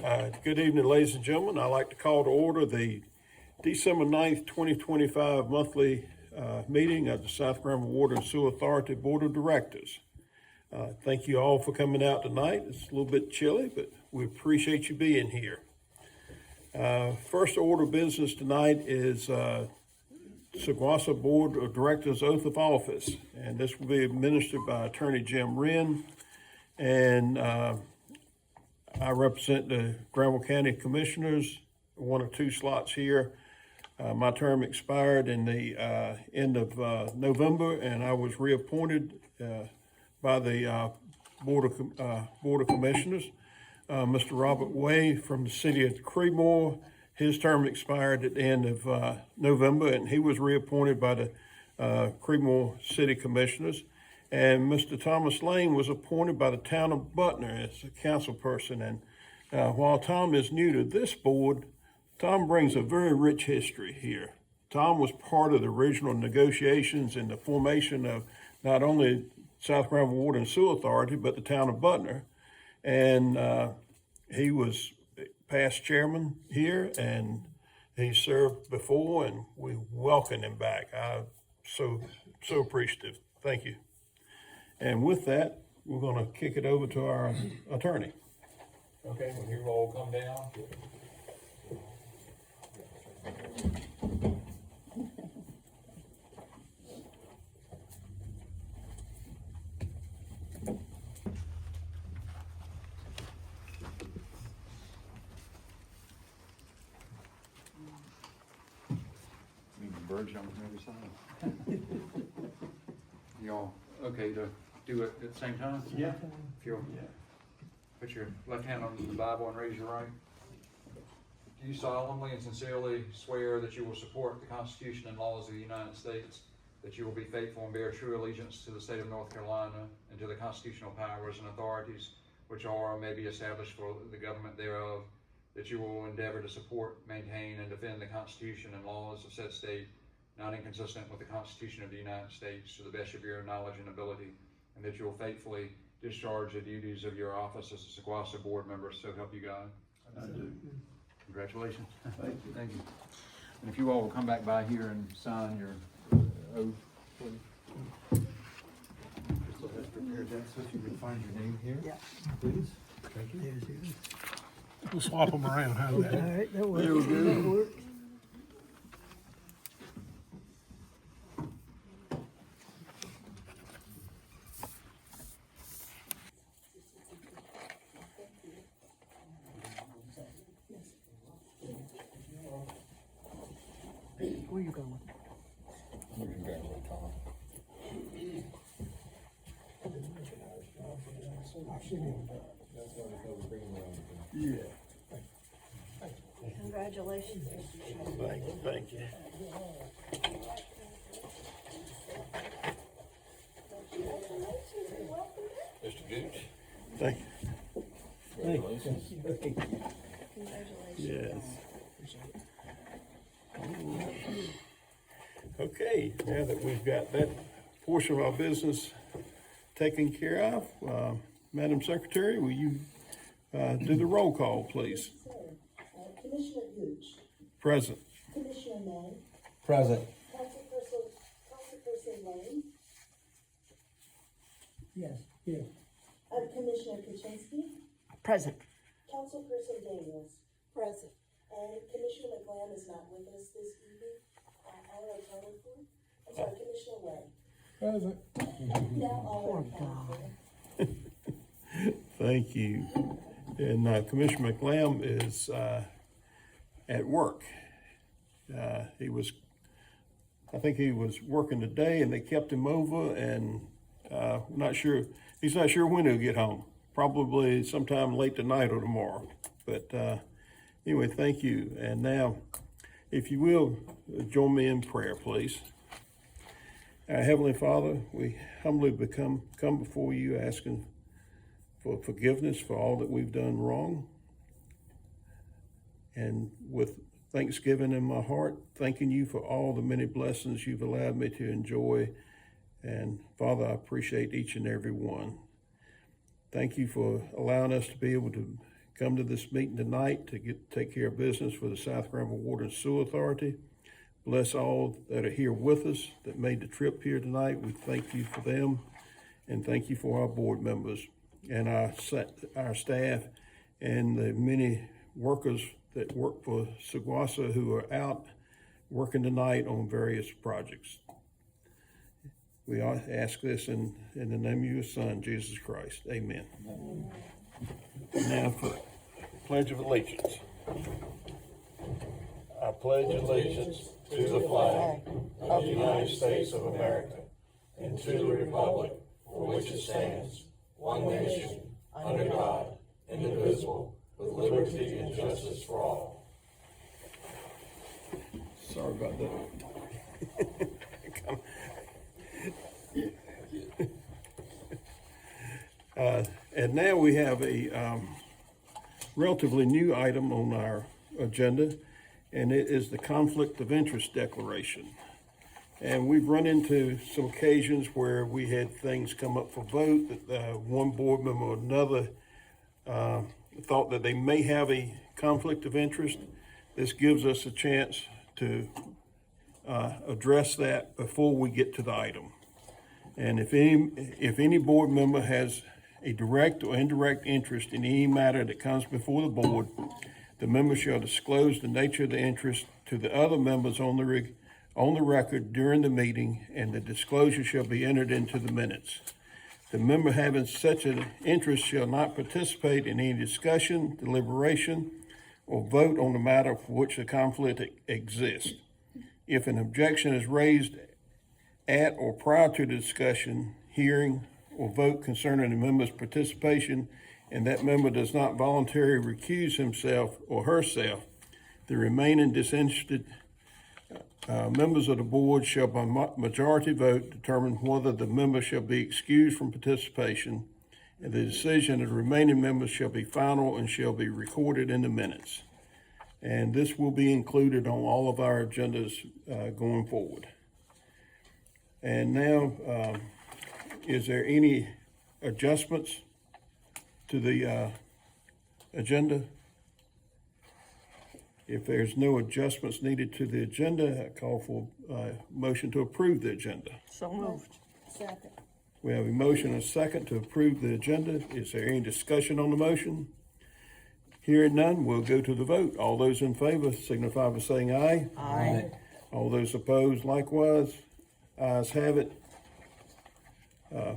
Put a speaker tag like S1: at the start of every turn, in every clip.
S1: Good evening, ladies and gentlemen. I'd like to call to order the December 9th, 2025 monthly meeting of the South Grambling Water and Sewer Authority Board of Directors. Thank you all for coming out tonight. It's a little bit chilly, but we appreciate you being here. First order of business tonight is Saguasa Board of Directors Oath of Office, and this will be administered by Attorney Jim Wren, and I represent the Granville County Commissioners, one of two slots here. My term expired in the end of November, and I was reappointed by the Board of Commissioners. Mr. Robert Way from the city of Creedmoor, his term expired at the end of November, and he was reappointed by the Creedmoor City Commissioners. And Mr. Thomas Lane was appointed by the town of Butner as a council person. And while Tom is new to this board, Tom brings a very rich history here. Tom was part of the original negotiations and the formation of not only South Grambling Water and Sewer Authority, but the town of Butner. And he was past chairman here, and he served before, and we welcome him back. I'm so appreciative. Thank you. And with that, we're going to kick it over to our attorney.
S2: Okay, when you all come down. Bird jumping on every side. Y'all okay to do it at the same time?
S1: Yeah.
S2: If you'll put your left hand on the Bible and raise your right. Do you solemnly and sincerely swear that you will support the Constitution and laws of the United States, that you will be faithful and bear true allegiance to the state of North Carolina and to the constitutional powers and authorities which are or may be established for the government thereof, that you will endeavor to support, maintain, and defend the Constitution and laws of said state, not inconsistent with the Constitution of the United States, to the best of your knowledge and ability, and that you will faithfully discharge the duties of your office as a Saguasa board member, so help you God?
S1: I do.
S2: Congratulations.
S1: Thank you.
S2: Thank you. And if you all will come back by here and sign your oath, please. Just let us prepare that so you can find your name here.
S3: Yeah.
S2: Please. Thank you.
S4: We'll swap them around, how's
S3: All
S4: that?
S3: right, that works.
S1: There we go.
S3: That works. Where you going?
S2: You can go with Tom.
S1: Yeah.
S3: Congratulations.
S1: Thank you. Thank you.
S2: Mr. Gooch.
S1: Thank you.
S2: Congratulations.
S3: Congratulations.
S1: Yes. Okay, now that we've got that portion of our business taken care of, Madam Secretary, will you do the roll call, please?
S5: Commissioner Gooch.
S1: Present.
S5: Commissioner May.
S2: Present.
S5: Councilperson Lane.
S3: Yes, yes.
S5: Commissioner Kuczynski.
S3: Present.
S5: Councilperson Daniels. Present. And Commissioner McLeod is not with us this evening. All accounted for. I'm sorry, Commissioner Way.
S4: Present.
S5: Now all accounted for.
S1: Thank you. And Commissioner McLam is at work. I think he was working today, and they kept him over, and he's not sure when he'll get home. Probably sometime late tonight or tomorrow. But anyway, thank you. And now, if you will, join me in prayer, please. Our Heavenly Father, we humbly come before you asking for forgiveness for all that we've done wrong. And with thanksgiving in my heart, thanking you for all the many blessings you've allowed me to enjoy. And Father, I appreciate each and every one. Thank you for allowing us to be able to come to this meeting tonight to take care of business for the South Granville Water and Sewer Authority. Bless all that are here with us that made the trip here tonight. We thank you for them, and thank you for our board members and our staff and the many workers that work for Seguasa who are out working tonight on various projects. We ask this in the name of your Son, Jesus Christ. Amen. Now for Pledge of Allegiance. I pledge allegiance to the flag of the United States of America and to the republic for which it stands, one nation, under God, indivisible, with liberty and justice for all. Sorry about that. And now we have a relatively new item on our agenda, and it is the Conflict of Interest Declaration. And we've run into some occasions where we had things come up for vote that one board member or another thought that they may have a conflict of interest. This gives us a chance to address that before we get to the item. And if any board member has a direct or indirect interest in any matter that comes before the board, the member shall disclose the nature of the interest to the other members on the record during the meeting, and the disclosure shall be entered into the minutes. The member having such an interest shall not participate in any discussion, deliberation, or vote on the matter for which the conflict exists. If an objection is raised at or prior to the discussion, hearing, or vote concerning the member's participation, and that member does not voluntarily recuse himself or herself, the remaining disinterested members of the board shall by majority vote determine whether the member shall be excused from participation, and the decision of the remaining members shall be final and shall be recorded in the minutes. And this will be included on all of our agendas going forward. And now, is there any adjustments to the agenda? If there's no adjustments needed to the agenda, I call for a motion to approve the agenda.
S3: So moved.
S5: Second.
S1: We have a motion and a second to approve the agenda. Is there any discussion on the motion? Hearing none, we'll go to the vote. All those in favor signify by saying aye.
S3: Aye.
S1: All those opposed likewise. Ayes have it.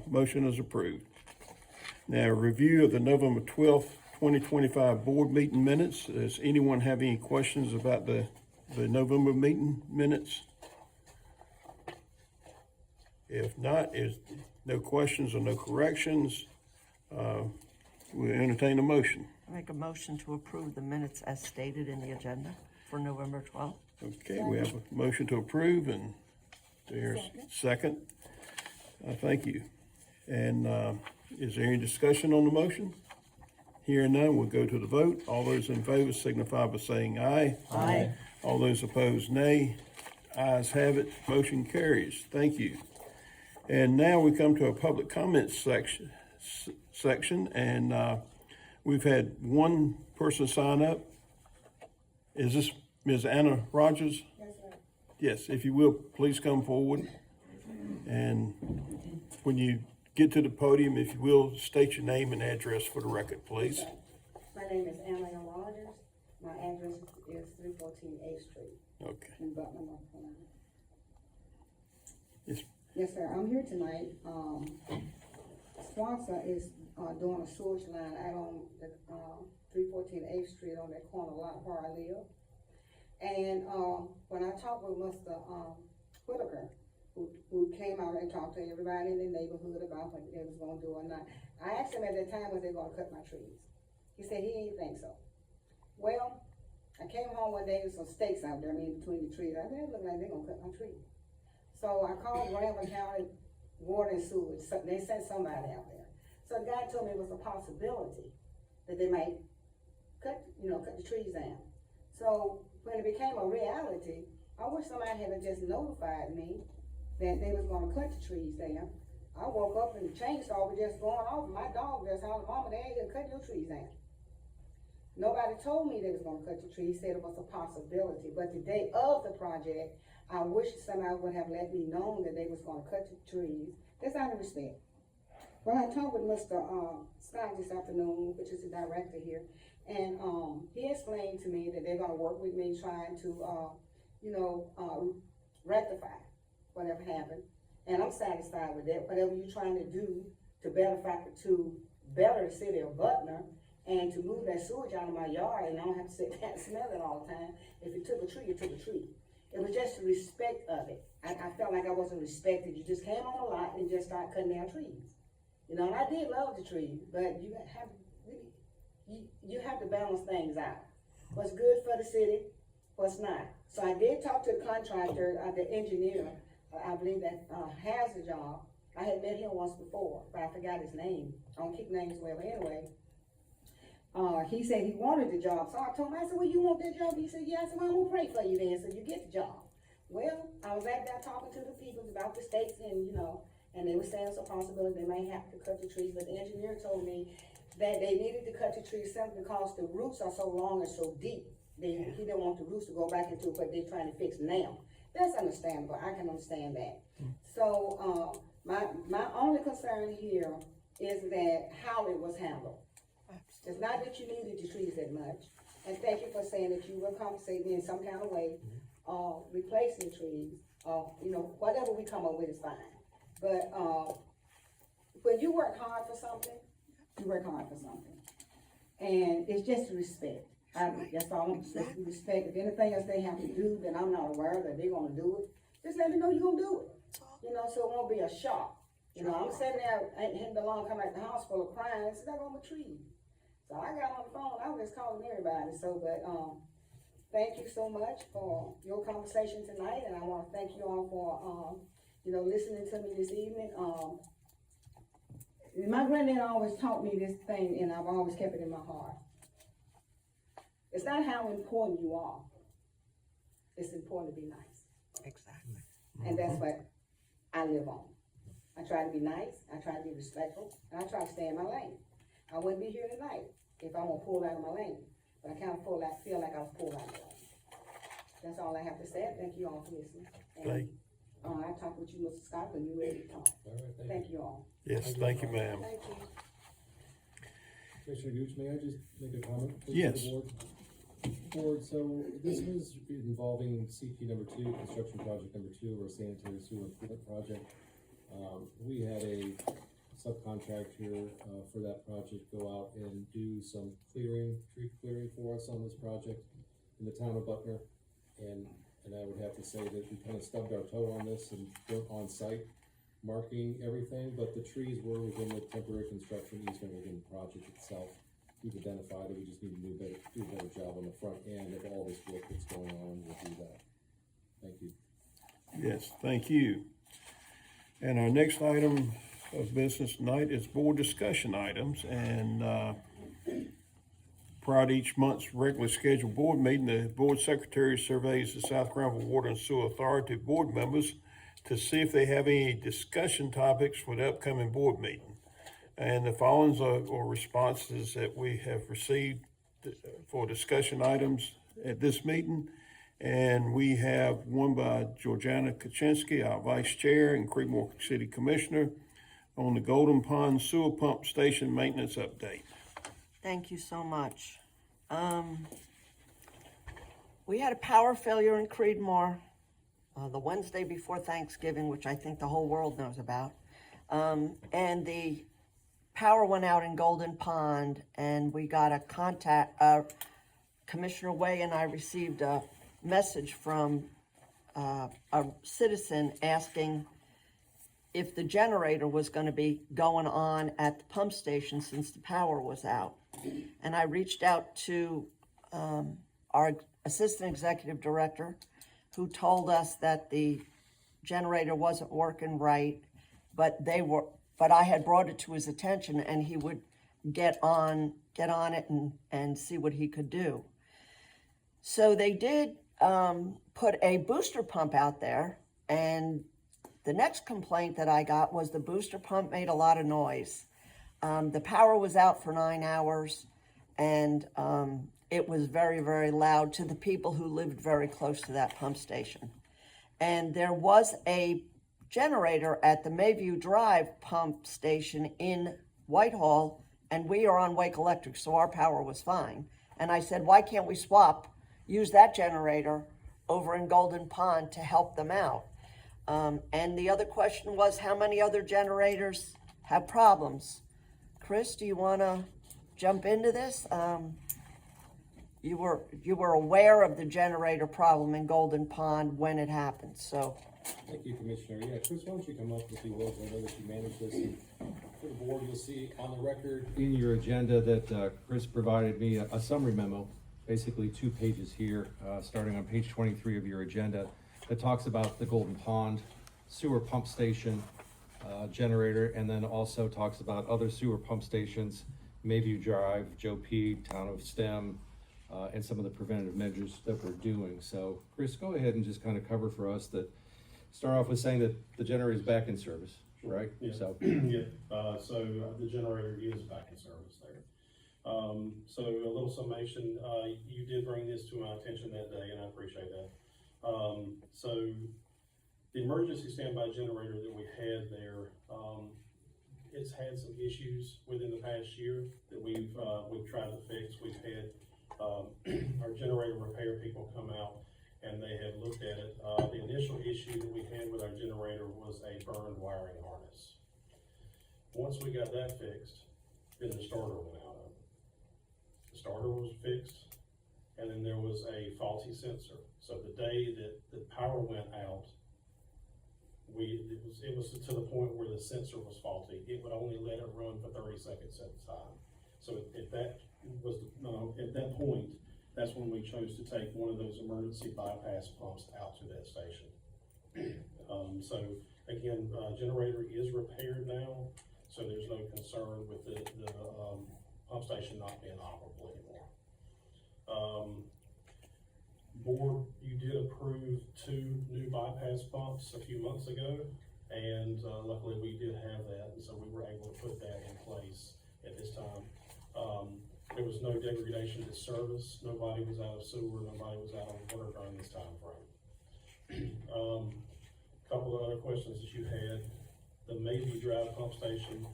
S1: Motion is approved. Now, review of the November 12th, 2025 board meeting minutes. Does anyone have any questions about the November meeting minutes? If not, is no questions or no corrections, we'll entertain a motion.
S3: Make a motion to approve the minutes as stated in the agenda for November 12th.
S1: Okay, we have a motion to approve, and there's second. Thank you. And is there any discussion on the motion? Hearing none, we'll go to the vote. All those in favor signify by saying aye.
S3: Aye.
S1: All those opposed, nay. Ayes have it. Motion carries. Thank you. And now we come to a public comments section, and we've had one person sign up. Is this Ms. Anna Rogers?
S5: Yes, sir.
S1: Yes, if you will, please come forward. And when you get to the podium, if you will, state your name and address for the record, please.
S6: My name is Anna Rogers. My address is 314 8th Street
S1: Okay.
S6: in Butler, North Carolina.
S1: Yes.
S6: Yes, sir. I'm here tonight. Swanson is doing a sewage line out on the 314 8th Street on that corner lot where I live. And when I talked with Mr. Whitaker, who came out and talked to everybody in the neighborhood about what they was gonna do or not, I asked him at that time, was they gonna cut my trees? He said he didn't think so. Well, I came home one day with some stakes out there, between the trees. I said, it look like they're gonna cut my tree. So I called Granville County Water and Sewage. So they sent somebody out there. So the guy told me it was a possibility that they might cut the trees down. So when it became a reality, I wish somebody had just notified me that they was gonna cut the trees down. I woke up and the chainsaw was just going off. My dog just hollered, Mama, they ain't gonna cut your trees down. Nobody told me they was gonna cut the trees, said it was a possibility, but the day of the project, I wish somebody would have let me know that they was gonna cut the trees. That's out of respect. When I talked with Mr. Scott this afternoon, which is the director here, and, he explained to me that they're gonna work with me trying to, rectify whatever happened. And I'm satisfied with that, whatever you're trying to do to better the city of Butler and to move that sewage out of my yard and I don't have to sit there and smell it all the time. If you took a tree, you took a tree. It was just the respect of it. I felt like I wasn't respected. You just came on a lot and just started cutting down trees. You know, and I did love the trees, but you have to balance things out. What's good for the city, what's not. So I did talk to the contractor, the engineer, I believe that has the job. I had met him once before, but I forgot his name. I don't keep names well, but anyway. He said he wanted the job, so I told him, I said, well, you want that job? He said, yeah. I said, well, I'm gonna pray for you then, so you get the job. Well, I was back there talking to the people about the stakes and, and they were saying it's a possibility they may have to cut the trees, but the engineer told me that they needed to cut the trees simply because the roots are so long and so deep. He didn't want the roots to go back into what they're trying to fix now. That's understandable, I can understand that. So, my only concern here is that how it was handled. It's not that you needed the trees that much, and thank you for saying that you will compensate me in some kind of way, replacing trees, whatever we come up with is fine. But, when you work hard for something, you work hard for something. And it's just respect. That's all I'm saying, respect. If anything else they have to do that I'm not aware that they're gonna do it, just let me know you're gonna do it. So it won't be a shock. I'm sitting there, ain't hitting the lawn, coming out the house full of crying, it's not on my tree. So I got on the phone, I was just calling everybody, thank you so much for your conversation tonight, and I wanna thank you all for, listening to me this evening. My granddad always taught me this thing, and I've always kept it in my heart. It's not how important you are, it's important to be nice.
S3: Exactly.
S6: And that's what I live on. I try to be nice, I try to be respectful, and I try to stay in my lane. I wouldn't be here tonight if I won't pull out of my lane, but I kind of feel like I was pulled out of my lane. That's all I have to say. Thank you all for listening. And, I'll talk with you, Mr. Scott, when you're ready to talk.
S7: All right,
S6: Thank you all.
S1: Yes, thank you, ma'am.
S6: Thank you.
S7: Commissioner Gooch, may I just make a comment? Please,
S1: Yes.
S7: to the board, so this was involving CP number 2, construction project number 2, or sanitary sewer improvement project. We had a subcontractor for that project go out and do some tree clearing for us on this project in the town of Butler. And I would have to say that we kind of stubbed our toe on this and weren't on site marking everything, but the trees were within the temporary construction easement within the project itself. We've identified that we just need to do a better job on the front end of all this work that's going on. We'll do that. Thank you.
S1: Yes, thank you. And our next item of business tonight is board discussion items. And prior to each month's regularly scheduled board meeting, the board secretary surveys the South Granville Water and Sewer Authority board members to see if they have any discussion topics for the upcoming board meeting. And the following are responses that we have received for discussion items at this meeting. And we have one by Georgiana Kaczynski, our vice chair and Creekmore City Commissioner, on the Golden Pond Sewer Pump Station Maintenance Update.
S3: Thank you so much. We had a power failure in Creedmoor the Wednesday before Thanksgiving, which I think the whole world knows about. And the power went out in Golden Pond, and we got a contact, Commissioner Way and I received a message from a citizen asking if the generator was going to be going on at the pump station since the power was out. And I reached out to our assistant executive director, who told us that the generator wasn't working right, but I had brought it to his attention and he would get on it and see what he could do. So they did put a booster pump out there, and the next complaint that I got was the booster pump made a lot of noise. The power was out for 9 hours, and it was very, very loud to the people who lived very close to that pump station. And there was a generator at the Mayview Drive pump station in Whitehall, and we are on Wake Electric, so our power was fine. And I said, why can't we use that generator over in Golden Pond to help them out? And the other question was, how many other generators have problems? Chris, do you want to jump into this? You were aware of the generator problem in Golden Pond when it happened, so.
S7: Thank you, Commissioner. Yeah, Chris, why don't you come up with the words? I know that you manage this. And for the board, you'll see on the record in your agenda that Chris provided me a summary memo, basically 2 pages here, starting on page 23 of your agenda, that talks about the Golden Pond sewer pump station generator, and then also talks about other sewer pump stations, Mayview Drive, Joe P., Town of Stem, and some of the preventative measures that we're doing. So, Chris, go ahead and just kind of cover for us that. Start off with saying that the generator is back in service, right?
S8: Yeah.
S7: So,
S8: So the generator is back in service there. So a little summation, you did bring this to my attention that day, and I appreciate that. So the emergency standby generator that we had there, it's had some issues within the past year that we've tried to fix. We've had our generator repair people come out, and they had looked at it. The initial issue that we had with our generator was a burned wiring harness. Once we got that fixed, then the starter went out of it. The starter was fixed, and then there was a faulty sensor. So the day that the power went out, it was to the point where the sensor was faulty. It would only let it run for 30 seconds at a time. So at that point, that's when we chose to take one of those emergency bypass pumps out to that station. So again, generator is repaired now, so there's no concern with the pump station not being operable anymore. Board, you did approve 2 new bypass pumps a few months ago, and luckily we did have that, and so we were able to put that in place at this time. There was no degradation to service, nobody was out of sewer, nobody was out of water during this time frame. Couple of other questions that you had, the Mayview Drive pump station,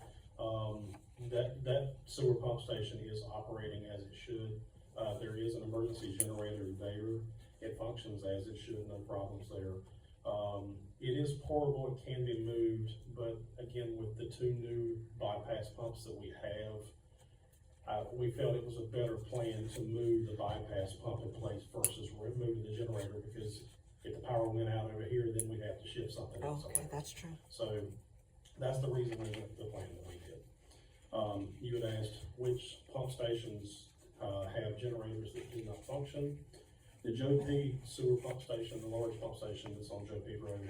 S8: that sewer pump station is operating as it should. There is an emergency generator there. It functions as it should, no problems there. It is portable, it can be moved, but again, with the 2 new bypass pumps that we have, we felt it was a better plan to move the bypass pump in place versus removing the generator, because if the power went out over here, then we'd have to ship something else.
S3: Okay, that's true.
S8: So that's the reason we went with the plan that we did. You had asked which pump stations have generators that do not function. The Joe P. sewer pump station, the large pump station that's on Joe P. Road,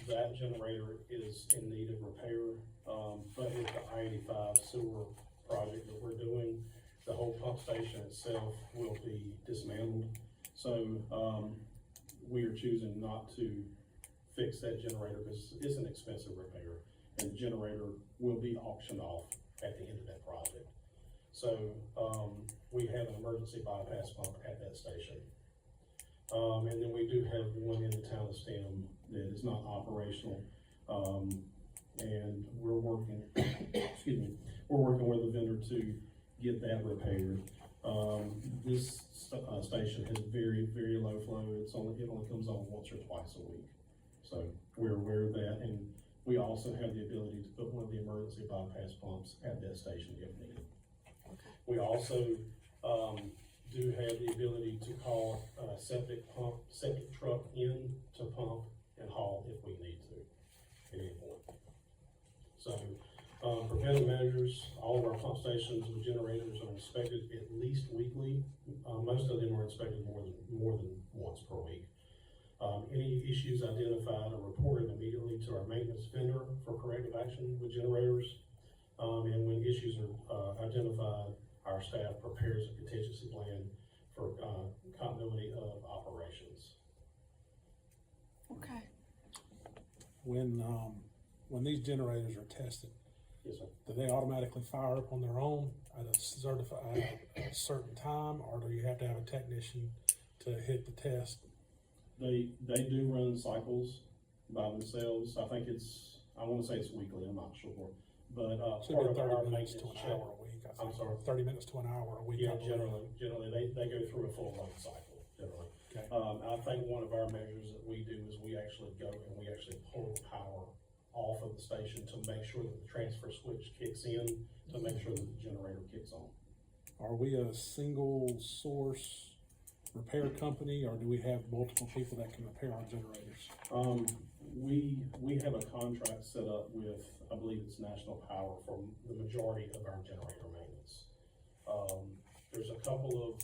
S8: that generator is in need of repair, but with the I-85 sewer project that we're doing, the whole pump station itself will be dismantled. So we are choosing not to fix that generator because it's an expensive repair, and the generator will be auctioned off at the end of that project. So we have an emergency bypass pump at that station. And then we do have one in the town of Stem that is not operational. And we're working, excuse me, we're working with a vendor to get that repaired. This station has very, very low flow. It only comes on once or twice a week. So we're aware of that, and we also have the ability to put one of the emergency bypass pumps at that station if needed. We also do have the ability to call a septic truck in to pump and haul if we need to at any point. So preventive measures, all of our pump stations with generators are inspected at least weekly. Most of them are inspected more than once per week. Any issues identified are reported immediately to our maintenance vendor for corrective action with generators. And when issues are identified, our staff prepares a contingency plan for continuity of operations.
S3: Okay.
S4: When these generators are tested,
S8: Yes, sir.
S4: Do they automatically fire up on their own at a certain time, or do you have to have a technician to hit the test?
S8: They do run cycles by themselves. I think I wanna say it's weekly, I'm not sure. But,
S4: Should
S8: part
S4: be
S8: of our
S4: 30 minutes
S8: maintenance
S4: to an
S8: check.
S4: hour a week, I think.
S8: I'm sorry?
S4: 30 minutes to an hour a week.
S8: Yeah,
S4: I believe.
S8: generally, they go through a full load cycle, generally.
S4: Okay.
S8: I think one of our measures that we do is we actually go and we actually pull power off of the station to make sure that the transfer switch kicks in, to make sure that the generator kicks on.
S4: Are we a single source repair company, or do we have multiple people that can repair our generators?
S8: We have a contract set up with, I believe it's National Power for the majority of our generator maintenance. There's a couple of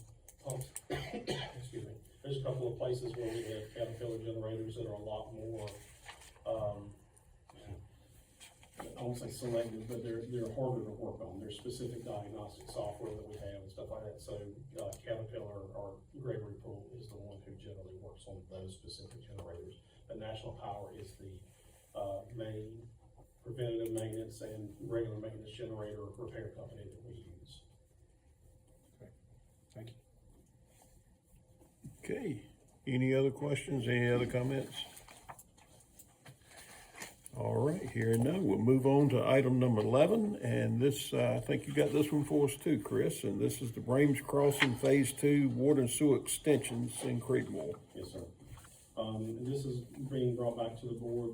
S8: pumps, excuse me, there's a couple of places where we have Caterpillar generators that are a lot more, I won't say selective, but they're harder to work on. There's specific diagnostic software that we have and stuff like that. So, Caterpillar or Gregory Pool is the one who generally works on those specific generators. But National Power is the, main preventative maintenance and regular maintenance generator repair company that we use.
S4: Thank you.
S1: Okay, any other questions, any other comments? All right, hearing none, we'll move on to item number 11, and this, I think you got this one for us too, Chris, and this is the Brames Crossing Phase 2 Water and Sewer Extensions in Creedmoor.
S8: Yes, sir. And this is being brought back to the board,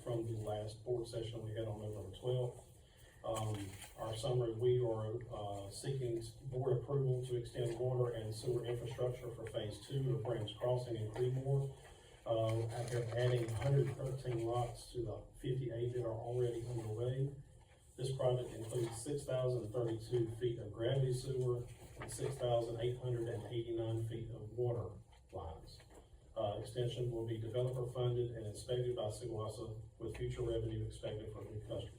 S8: from the last board session we had on November 12th. Our summary, we are, seeking board approval to extend water and sewer infrastructure for Phase 2 of Brames Crossing in Creedmoor. After adding 113 lots to the 58 that are already underway. This project includes 6,032 feet of gravity sewer and 6,889 feet of water lines. Extension will be developer funded and inspected by Sigwassa with future revenue expected from new customers.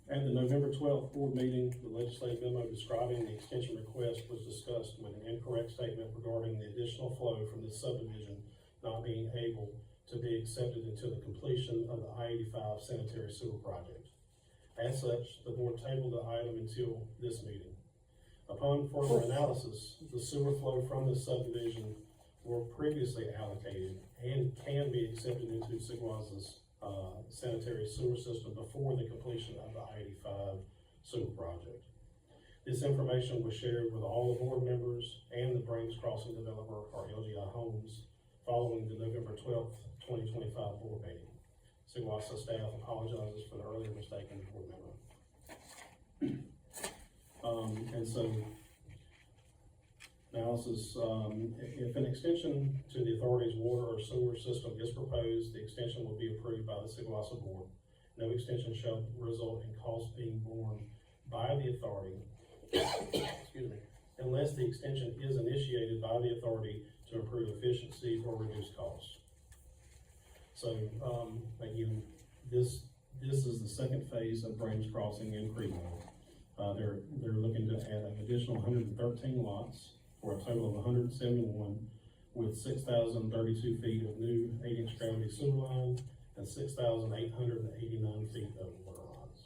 S8: At the November 12th board meeting, the legislative memo describing the extension request was discussed with an incorrect statement regarding the additional flow from this subdivision not being able to be accepted until the completion of the I-85 sanitary sewer project. As such, the board tabled the item until this meeting. Upon further analysis, the sewer flow from this subdivision were previously allocated and can be accepted into Sigwassa's sanitary sewer system before the completion of the I-85 sewer project. This information was shared with all the board members and the Brames Crossing developer, or LGI Homes, following the November 12th, 2025 board meeting. Sigwassa staff apologizes for the earlier mistake in the board memo. And so, analysis, if an extension to the authority's water or sewer system is proposed, the extension will be approved by the Sigwassa board. No extension shall result in costs being borne by the authority, excuse me, unless the extension is initiated by the authority to improve efficiency or reduce costs. So, again, this is the second phase of Brames Crossing in Creedmoor. They're looking to add an additional 113 lots for a total of 171 with 6,032 feet of new 8-inch gravity sewer line and 6,889 feet of water lines.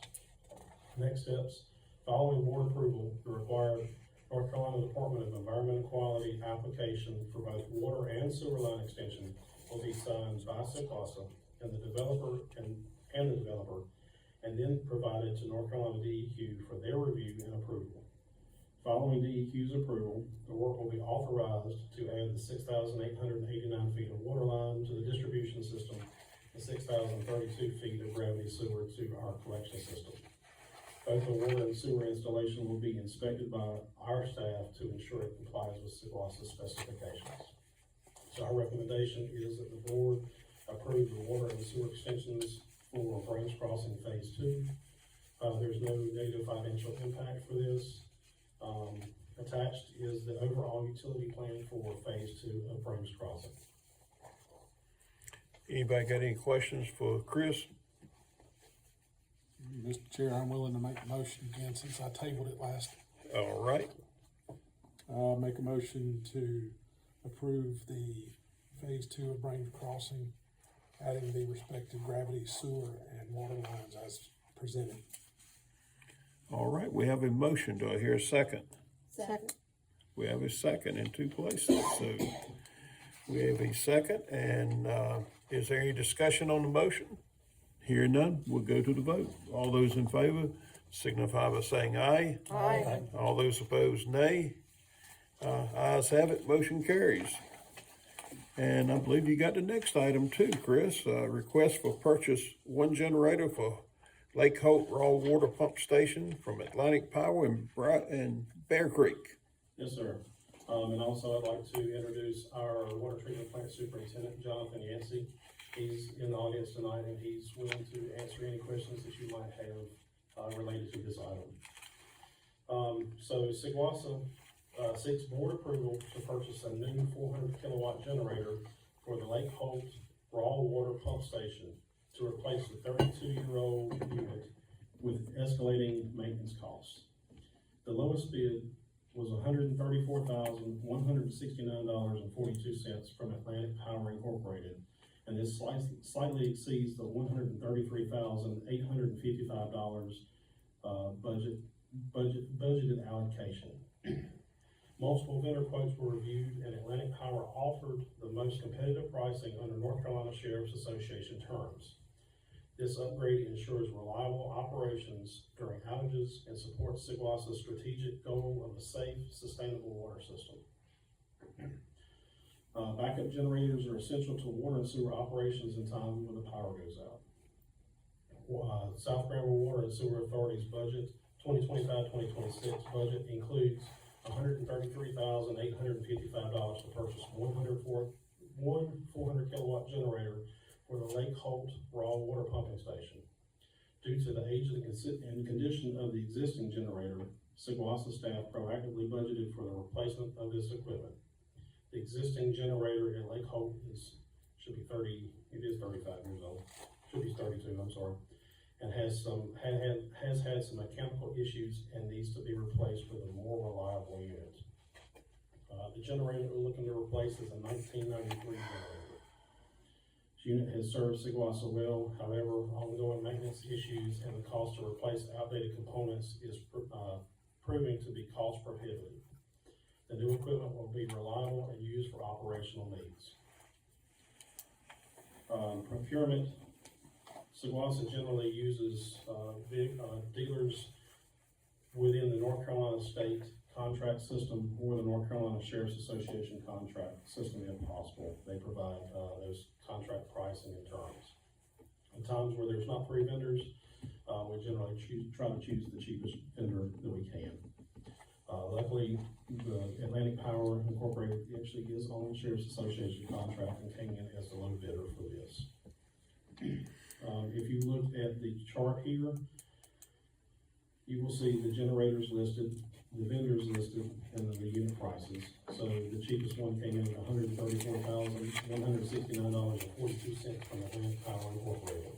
S8: Next steps, following board approval, the required North Carolina Department of Environmental Quality application for both water and sewer line extension will be signed by Sigwassa and the developer and then provided to North Carolina DEQ for their review and approval. Following DEQ's approval, the work will be authorized to add the 6,889 feet of water line to the distribution system and 6,032 feet of gravity sewer to our collection system. Both the water and sewer installation will be inspected by our staff to ensure it complies with Sigwassa's specifications. So our recommendation is that the board approve the water and sewer extensions for Brames Crossing Phase 2. There's no negative financial impact for this. Attached is the overall utility plan for Phase 2 of Brames Crossing.
S1: Anybody got any questions for Chris?
S4: Mr. Chair, I'm willing to make a motion again since I tabled it last.
S1: All right,
S4: I'll make a motion to approve the Phase 2 of Brames Crossing, adding the respective gravity sewer and water lines as presented.
S1: All right, we have a motion. Do I hear a second?
S3: Second.
S1: We have a second in two places, so we have a second, and, is there any discussion on the motion? Hearing none, we'll go to the vote. All those in favor signify by saying aye.
S3: Aye.
S1: All those opposed, nay. Ayes have it, motion carries. And I believe you got the next item too, Chris, request for purchase one generator for Lake Holt Raw Water Pump Station from Atlantic Power in Bear Creek.
S8: Yes, sir. And also I'd like to introduce our water treatment plant superintendent, Jonathan Yancey. He's in the audience tonight and he's willing to answer any questions that you might have related to this item. So Sigwasa seeks board approval to purchase a new 400 kilowatt generator for the Lake Holt Raw Water Pump Station to replace the 32-year-old unit with escalating maintenance costs. The lowest bid was $134,169.42 from Atlantic Power Incorporated, and this slightly exceeds the $133,855 budgeted allocation. Multiple vendor quotes were reviewed, and Atlantic Power offered the most competitive pricing under North Carolina Sheriff's Association terms. This upgrade ensures reliable operations during outages and supports Sigwasa's strategic goal of a safe, sustainable water system. Backup generators are essential to water and sewer operations in times when the power goes out. South Granville Water and Sewer Authority's budget, 2025-2026 budget includes $133,855 to purchase one 400 kilowatt generator for the Lake Holt Raw Water Pumping Station. Due to the age and condition of the existing generator, Sigwasa staff proactively budgeted for the replacement of this equipment. The existing generator at Lake Holt is 35 years old, should be 32, I'm sorry, and has had some mechanical issues and needs to be replaced with a more reliable unit. The generator we're looking to replace is a 1993 generator. This unit has served Sigwasa well, however, ongoing maintenance issues and the cost to replace outdated components is proving to be cost prohibitive. The new equipment will be reliable and used for operational needs. Procurement. Sigwasa generally uses dealers within the North Carolina State contract system or the North Carolina Sheriff's Association contract system if possible. They provide those contract pricing and terms. In times where there's not three vendors, we generally try to choose the cheapest vendor that we can. Luckily, the Atlantic Power Incorporated actually is on the Sheriff's Association contract and came in as the low bidder for this. If you look at the chart here, you will see the generators listed, the vendors listed, and then the unit prices. So the cheapest one came in at $134,169.42 from Atlantic Power Incorporated.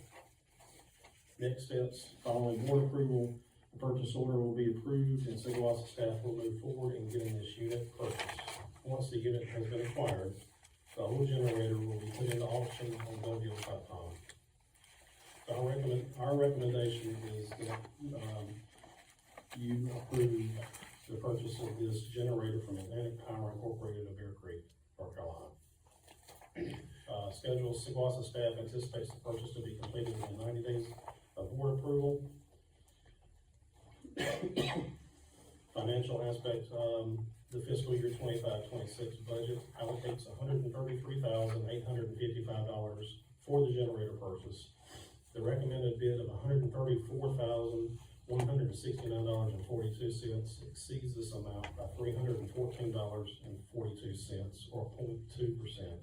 S8: Next steps, following board approval, the purchase order will be approved and Sigwasa staff will move forward in getting this unit purchased. Once the unit has been acquired, the old generator will be put into auction on GovDeals.com. Our recommendation is that you approve the purchase of this generator from Atlantic Power Incorporated of Bear Creek, North Carolina. Schedule, Sigwasa staff anticipates the purchase to be completed within 90 days of board approval. Financial aspect, the fiscal year 25-26 budget allocates $133,855 for the generator purchase. The recommended bid of $134,169.42 exceeds this amount by $314.42 or 0.2%.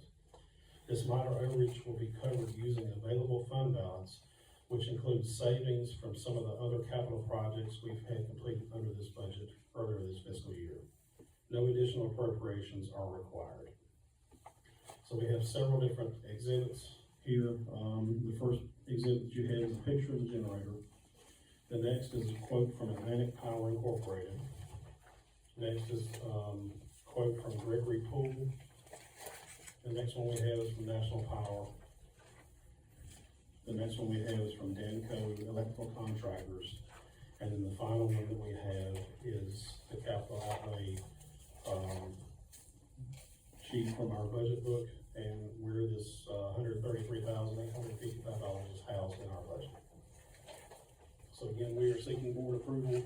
S8: This minor overreach will be covered using available fund balance, which includes savings from some of the other capital projects we've had completed under this budget earlier this fiscal year. No additional appropriations are required. So we have several different exhibits here. The first exhibit you have is a picture of the generator. The next is a quote from Atlantic Power Incorporated. Next is a quote from Gregory Poole. The next one we have is from National Power. The next one we have is from Danco Electrical Contractors. And then the final one that we have is the capital outlay, sheet from our budget book, and where this, $133,855 is housed in our budget. So again, we are seeking board approval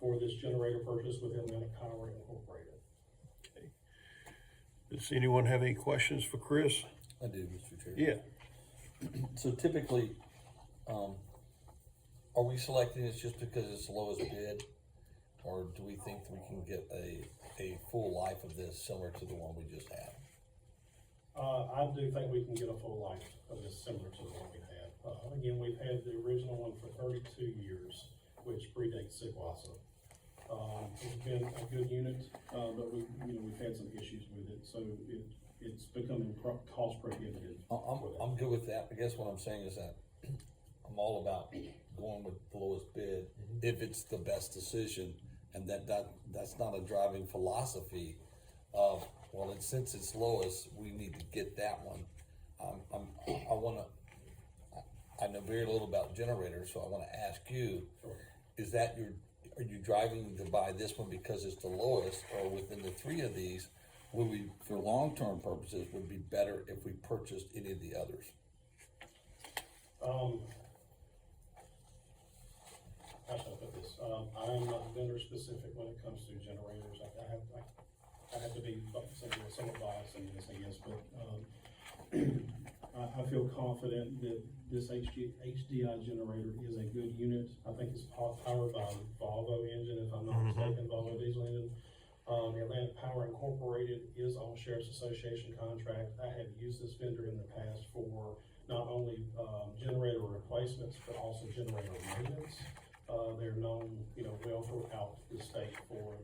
S8: for this generator purchase with Atlantic Power Incorporated.
S1: Does anyone have any questions for Chris?
S9: I do, Mr. Chair.
S1: Yeah.
S9: So typically, are we selecting this just because it's the lowest bid? Or do we think that we can get a full life of this similar to the one we just had?
S8: I do think we can get a full life of this similar to the one we had. Again, we've had the original one for 32 years, which predates Sigwasa. It's been a good unit, but we've had some issues with it, so it's becoming cost prohibitive.
S9: I'm good with that. I guess what I'm saying is that I'm all about going with the lowest bid if it's the best decision, and that's not a driving philosophy of, well, since it's lowest, we need to get that one. I know very little about generators, so I wanna ask you, are you driving to buy this one because it's the lowest, or within the three of these, would we, for long-term purposes, would be better if we purchased any of the others?
S8: How should I put this? I am not vendor specific when it comes to generators. I have to be somewhat biased in this, I guess, but, I feel confident that this HDI generator is a good unit. I think it's powered by a Volvo engine, if I'm not mistaken, Volvo diesel engine. Atlantic Power Incorporated is on Sheriff's Association contract. I have used this vendor in the past for not only, generator replacements, but also generator maintenance. They're known, well throughout the state for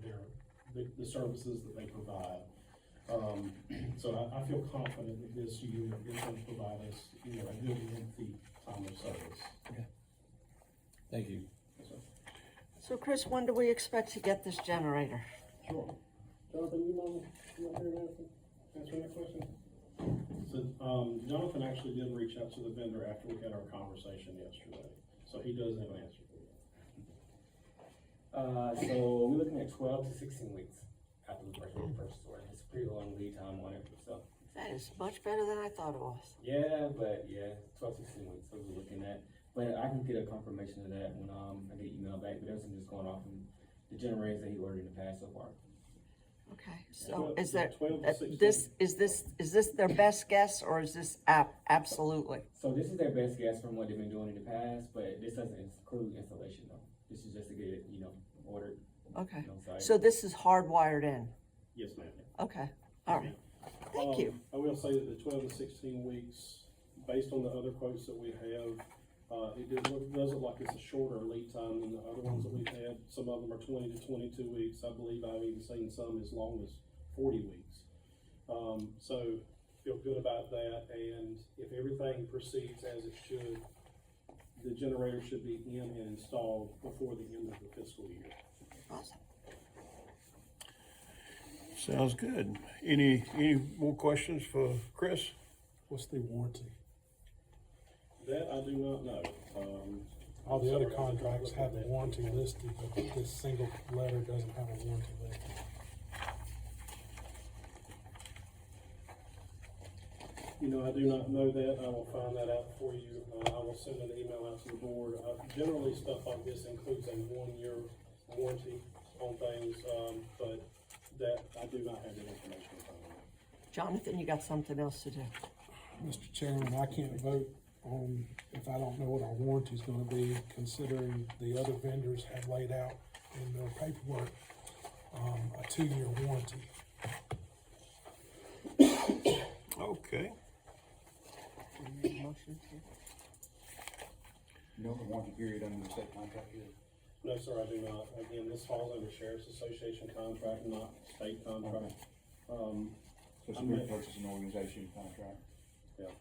S8: the services that they provide. So I feel confident that this unit is going to provide us, a good lengthy time of service.
S9: Thank you.
S8: Yes, sir.
S3: So Chris, when do we expect to get this generator?
S8: Sure. Jonathan, you want to answer that question? So, Jonathan actually did reach out to the vendor after we had our conversation yesterday, so he does have an answer for you.
S10: So we're looking at 12 to 16 weeks after the purchase order. It's a pretty long lead time on it, so.
S3: That is much better than I thought it was.
S10: Yeah, 12 to 16 weeks, so we're looking at. But I can get a confirmation of that when I get email back, but everything's just going off from the generators that he ordered in the past so far.
S3: Okay, so is
S8: 12 to 16.
S3: is this their best guess, or is this absolutely?
S10: So this is their best guess from what they've been doing in the past, but this doesn't include installation though. This is just to get it, ordered.
S3: Okay,
S10: Site.
S3: so this is hardwired in?
S8: Yes, ma'am.
S3: Okay, all right, thank you.
S8: I will say that the 12 to 16 weeks, based on the other quotes that we have, it does look like it's a shorter lead time than the other ones that we've had. Some of them are 20 to 22 weeks. I believe I've even seen some as long as 40 weeks. So feel good about that. And if everything proceeds as it should, the generator should be in and installed before the end of the fiscal year.
S3: Awesome.
S1: Sounds good. Any more questions for Chris?
S4: What's the warranty?
S8: That I do not know.
S4: All the other contracts have a warranty listed, but this single letter doesn't have a warranty listed.
S8: I do not know that. I will find that out for you. I will send an email out to the board. Generally, stuff like this includes a 1-year warranty on things, but that, I do not have that information in front of me.
S3: Jonathan, you got something else to do?
S4: Mr. Chairman, I can't vote on if I don't know what our warranty's gonna be, considering the other vendors have laid out in their paperwork, a 2-year warranty.
S1: Okay.
S3: Motion to?
S11: You know what the warranty period under the state contract is?
S8: No, sir, I do not. Again, this falls under Sheriff's Association contract, not state contract.
S11: So it's a group purchasing organization contract.
S8: Yeah.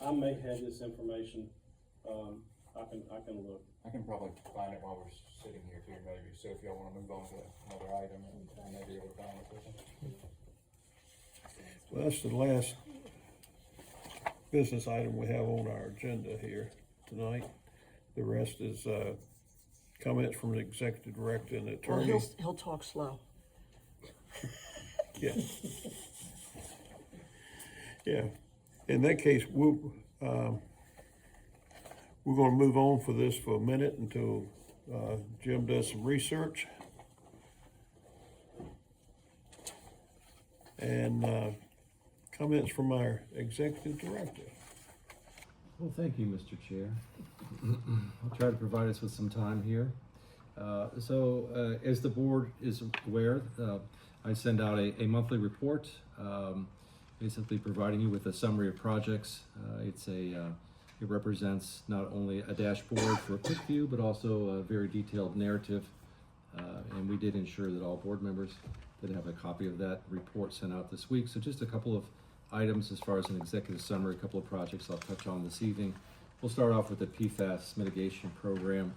S8: I may have this information. I can look.
S11: I can probably find it while we're sitting here too, maybe, so if y'all wanna move on to another item, I may be able to find it.
S1: Well, that's the last business item we have on our agenda here. tonight. The rest is, comments from the executive director and the
S3: Well,
S1: attorney.
S3: he'll talk slow.
S1: Yeah. Yeah, in that case, we're gonna move on for this for a minute until, Jim does some research. And, comments from our executive director.
S7: Well, thank you, Mr. Chair. I'll try to provide us with some time here. As the board is aware, I send out a monthly report, basically providing you with a summary of projects. It represents not only a dashboard for a quick view, but also a very detailed narrative. And we did ensure that all board members did have a copy of that report sent out this week. So just a couple of items as far as an executive summary, a couple of projects I'll touch on this evening. We'll start off with the PFAS mitigation program.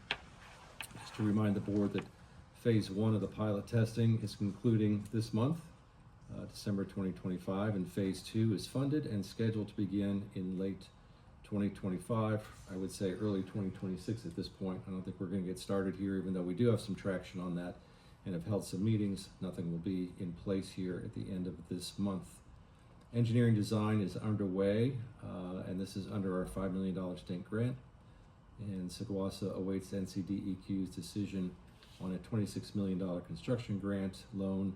S7: Just to remind the board that phase 1 of the pilot testing is concluding this month, December 2025, and phase 2 is funded and scheduled to begin in late 2025. I would say early 2026 at this point. I don't think we're going to get started here, even though we do have some traction on that and have held some meetings. Nothing will be in place here at the end of this month. Engineering design is underway, and this is under our $5 million state grant. And Seguasa awaits NCDEQ's decision on a $26 million construction grant loan,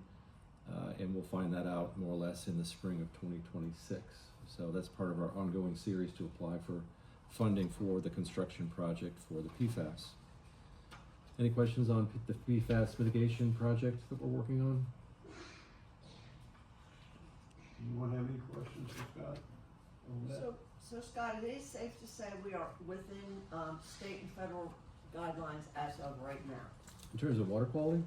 S7: and we'll find that out more or less in the spring of 2026. So that's part of our ongoing series to apply for funding for the construction project for the PFAS. Any questions on the PFAS mitigation project that we're working on?
S1: Anyone have any questions for Scott on that?
S3: So Scott, it is safe to say we are within, state and federal guidelines as of right now,
S7: In terms of water quality?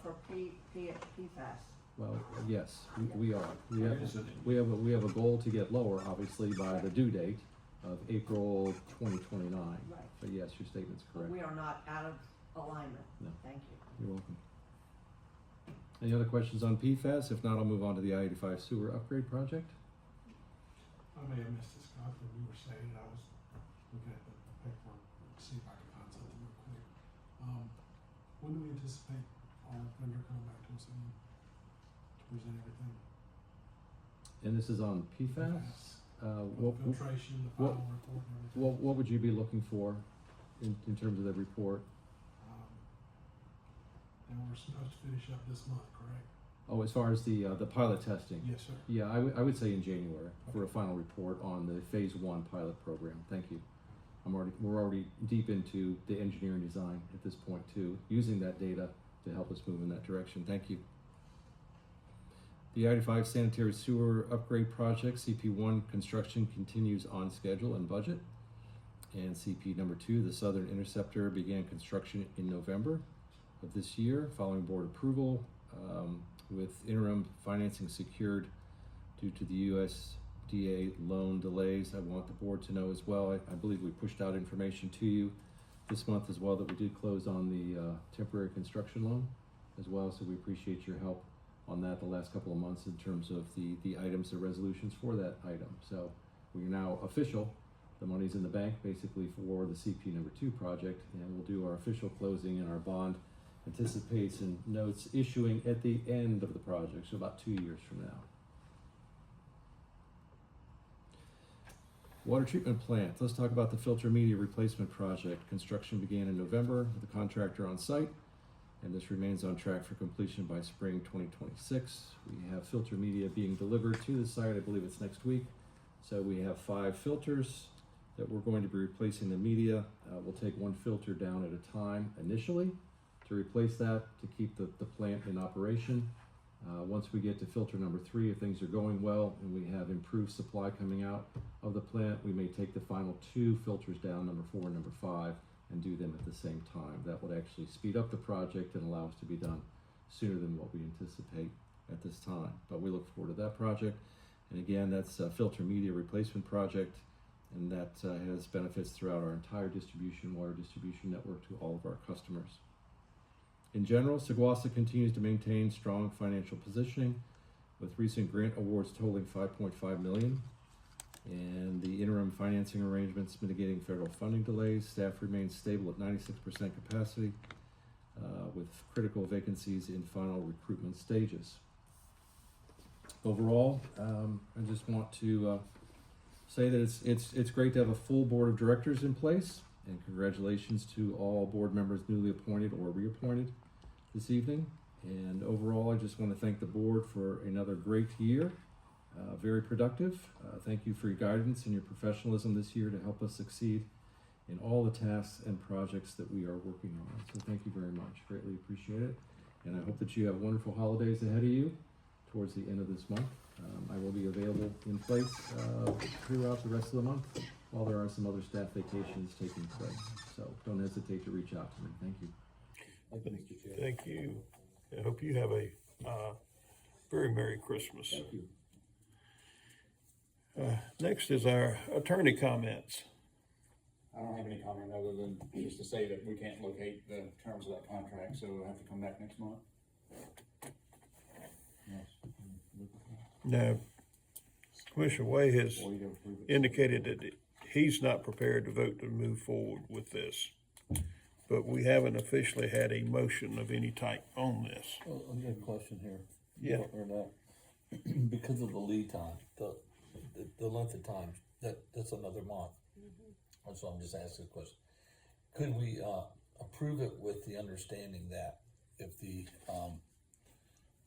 S3: for PFAS.
S7: Well, yes, we are. We have a goal to get lower, obviously, by the due date of April 2029.
S3: Right.
S7: But yes, your statement's correct.
S3: We are not out of alignment.
S7: No.
S3: Thank you.
S7: You're welcome. Any other questions on PFAS? If not, I'll move on to the I-85 sewer upgrade project.
S4: I may have missed this, Scott, when you were saying it, I was looking at the paperwork, to see if I could find something real quick. When do we anticipate our vendor coming back to us and to present everything?
S7: And this is on PFAS?
S4: The filtration, the final report and everything?
S7: What would you be looking for in terms of the report?
S4: And we're supposed to finish up this month, correct?
S7: Oh, as far as the pilot testing?
S4: Yes, sir.
S7: Yeah, I would say in January for a final report on the phase 1 pilot program. Thank you. We're already deep into the engineering design at this point too, using that data to help us move in that direction. Thank you. The I-85 sanitary sewer upgrade project, CP1 construction continues on schedule and budget. And CP number 2, the Southern Interceptor, began construction in November of this year, following board approval, with interim financing secured due to the USDA loan delays. I want the board to know as well, I believe we pushed out information to you this month as well, that we did close on the temporary construction loan as well, so we appreciate your help on that the last couple of months in terms of the items, the resolutions for that item. So we're now official. The money's in the bank basically for the CP number 2 project, and we'll do our official closing, and our bond anticipates and notes issuing at the end of the project, so about 2 years from now. Water treatment plant. Let's talk about the filter media replacement project. Construction began in November with the contractor on site, and this remains on track for completion by spring 2026. We have filter media being delivered to the site. I believe it's next week. So we have 5 filters that we're going to be replacing the media. We'll take 1 filter down at a time initially to replace that, to keep the plant in operation. Once we get to filter number 3, if things are going well and we have improved supply coming out of the plant, we may take the final 2 filters down, number 4 and number 5, and do them at the same time. That would actually speed up the project and allow us to be done sooner than what we anticipate at this time. But we look forward to that project. And again, that's a filter media replacement project, and that has benefits throughout our entire water distribution network to all of our customers. In general, Seguasa continues to maintain strong financial positioning with recent grant awards totaling $5.5 million. And the interim financing arrangements mitigating federal funding delays. Staff remains stable at 96% capacity, with critical vacancies in final recruitment stages. Overall, I just want to say that it's great to have a full board of directors in place, and congratulations to all board members newly appointed or reappointed this evening. And overall, I just want to thank the board for another great year, very productive. Thank you for your guidance and your professionalism this year to help us succeed in all the tasks and projects that we are working on. So thank you very much, greatly appreciate it. And I hope that you have wonderful holidays ahead of you towards the end of this month. I will be available in place throughout the rest of the month while there are some other staff vacations taking place. So don't hesitate to reach out to me. Thank you.
S1: Thank you. I hope you have a very Merry Christmas.
S7: Thank you.
S1: Next is our attorney comments.
S11: I don't have any comment other than just to say that we can't locate the terms of that contract, so we'll have to come back next month.
S1: Now, Commissioner Way has indicated that he's not prepared to vote to move forward with this, but we haven't officially had a motion of any type on this.
S9: Oh, I got a question here.
S1: Yeah.
S9: Or not. Because of the lead time, the length of time, that's another month. So I'm just asking a question. Could we, approve it with the understanding that if the,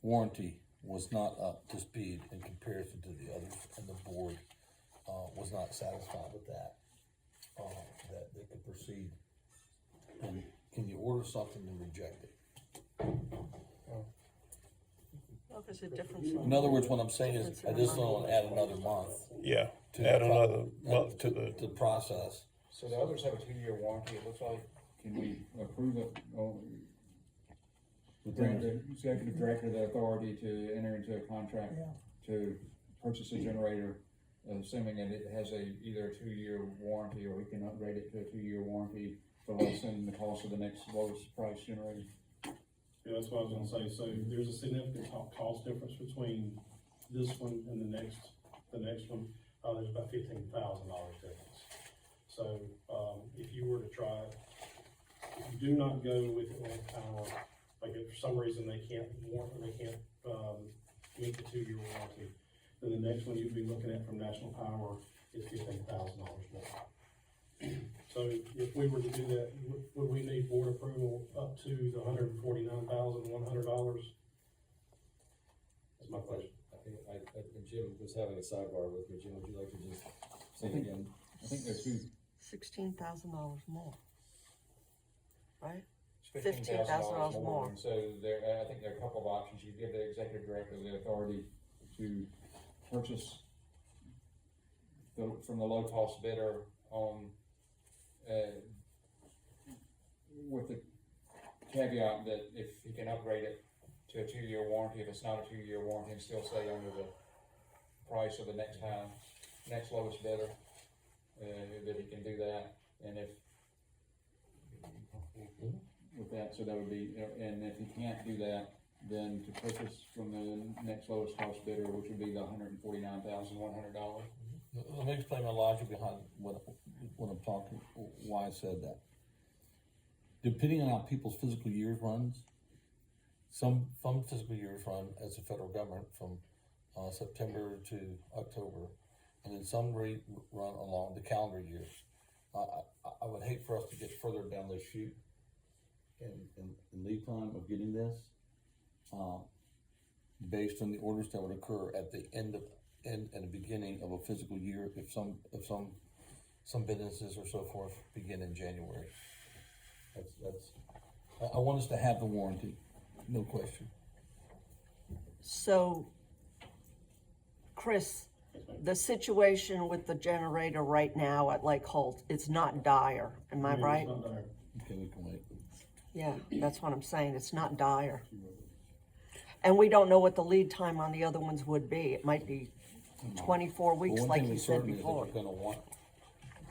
S9: warranty was not up to speed in comparison to the others, and the board, was not satisfied with that, that they could proceed? And can you order something and reject it?
S3: Well, there's a difference.
S9: In other words, what I'm saying is, I just don't want to add another month
S1: Yeah,
S9: to
S1: add
S9: the
S1: another month to the,
S9: to the process.
S11: So the others have a 2-year warranty, it looks like. Can we approve it, grant the executive director the authority to enter into a contract to purchase a generator, assuming that it has either a 2-year warranty, or we can upgrade it to a 2-year warranty for less than the cost of the next lowest price generator?
S8: Yeah, that's what I was gonna say, so there's a significant cost difference between this one and the next one. There's about $15,000 difference. So, if you were to try it, do not go with Atlantic Power. Like if for some reason they can't meet the 2-year warranty, then the next one you'd be looking at from National Power is $15,000 more. So if we were to do that, would we need board approval up to the $149,100? That's my question.
S7: I think Jim was having a sidebar with me. Jim, would you like to just say it again?
S11: I think there's two.
S3: $16,000 more, right?
S11: $15,000
S3: more.
S11: And so there, I think there are a couple of options. You give the executive director the authority to purchase from the low cost bidder on, with the caveat that if he can upgrade it to a 2-year warranty, if it's not a 2-year warranty, and still stay under the price of the next lowest bidder, that he can do that. And if with that, so that would be, and if he can't do that, then to purchase from the next lowest cost bidder, which would be the $149,100.
S9: Let me explain my logic behind what I'm talking, why I said that. Depending on how people's fiscal years runs, some fiscal years run as a federal government from September to October, and then some run along the calendar year. I would hate for us to get further down the chute in lead time of getting this, based on the orders that would occur at the end and the beginning of a fiscal year, if some businesses or so forth begin in January. I want us to have the warranty, no question.
S3: So, Chris, the situation with the generator right now at Lake Holt, it's not dire, am I right?
S8: It's not there.
S9: Okay, we can wait.
S3: Yeah, that's what I'm saying, it's not dire. And we don't know what the lead time on the other ones would be. It might be 24 weeks
S9: One
S3: like
S9: thing
S3: you
S9: that's
S3: said
S9: certain is that
S3: before.
S9: you're gonna want,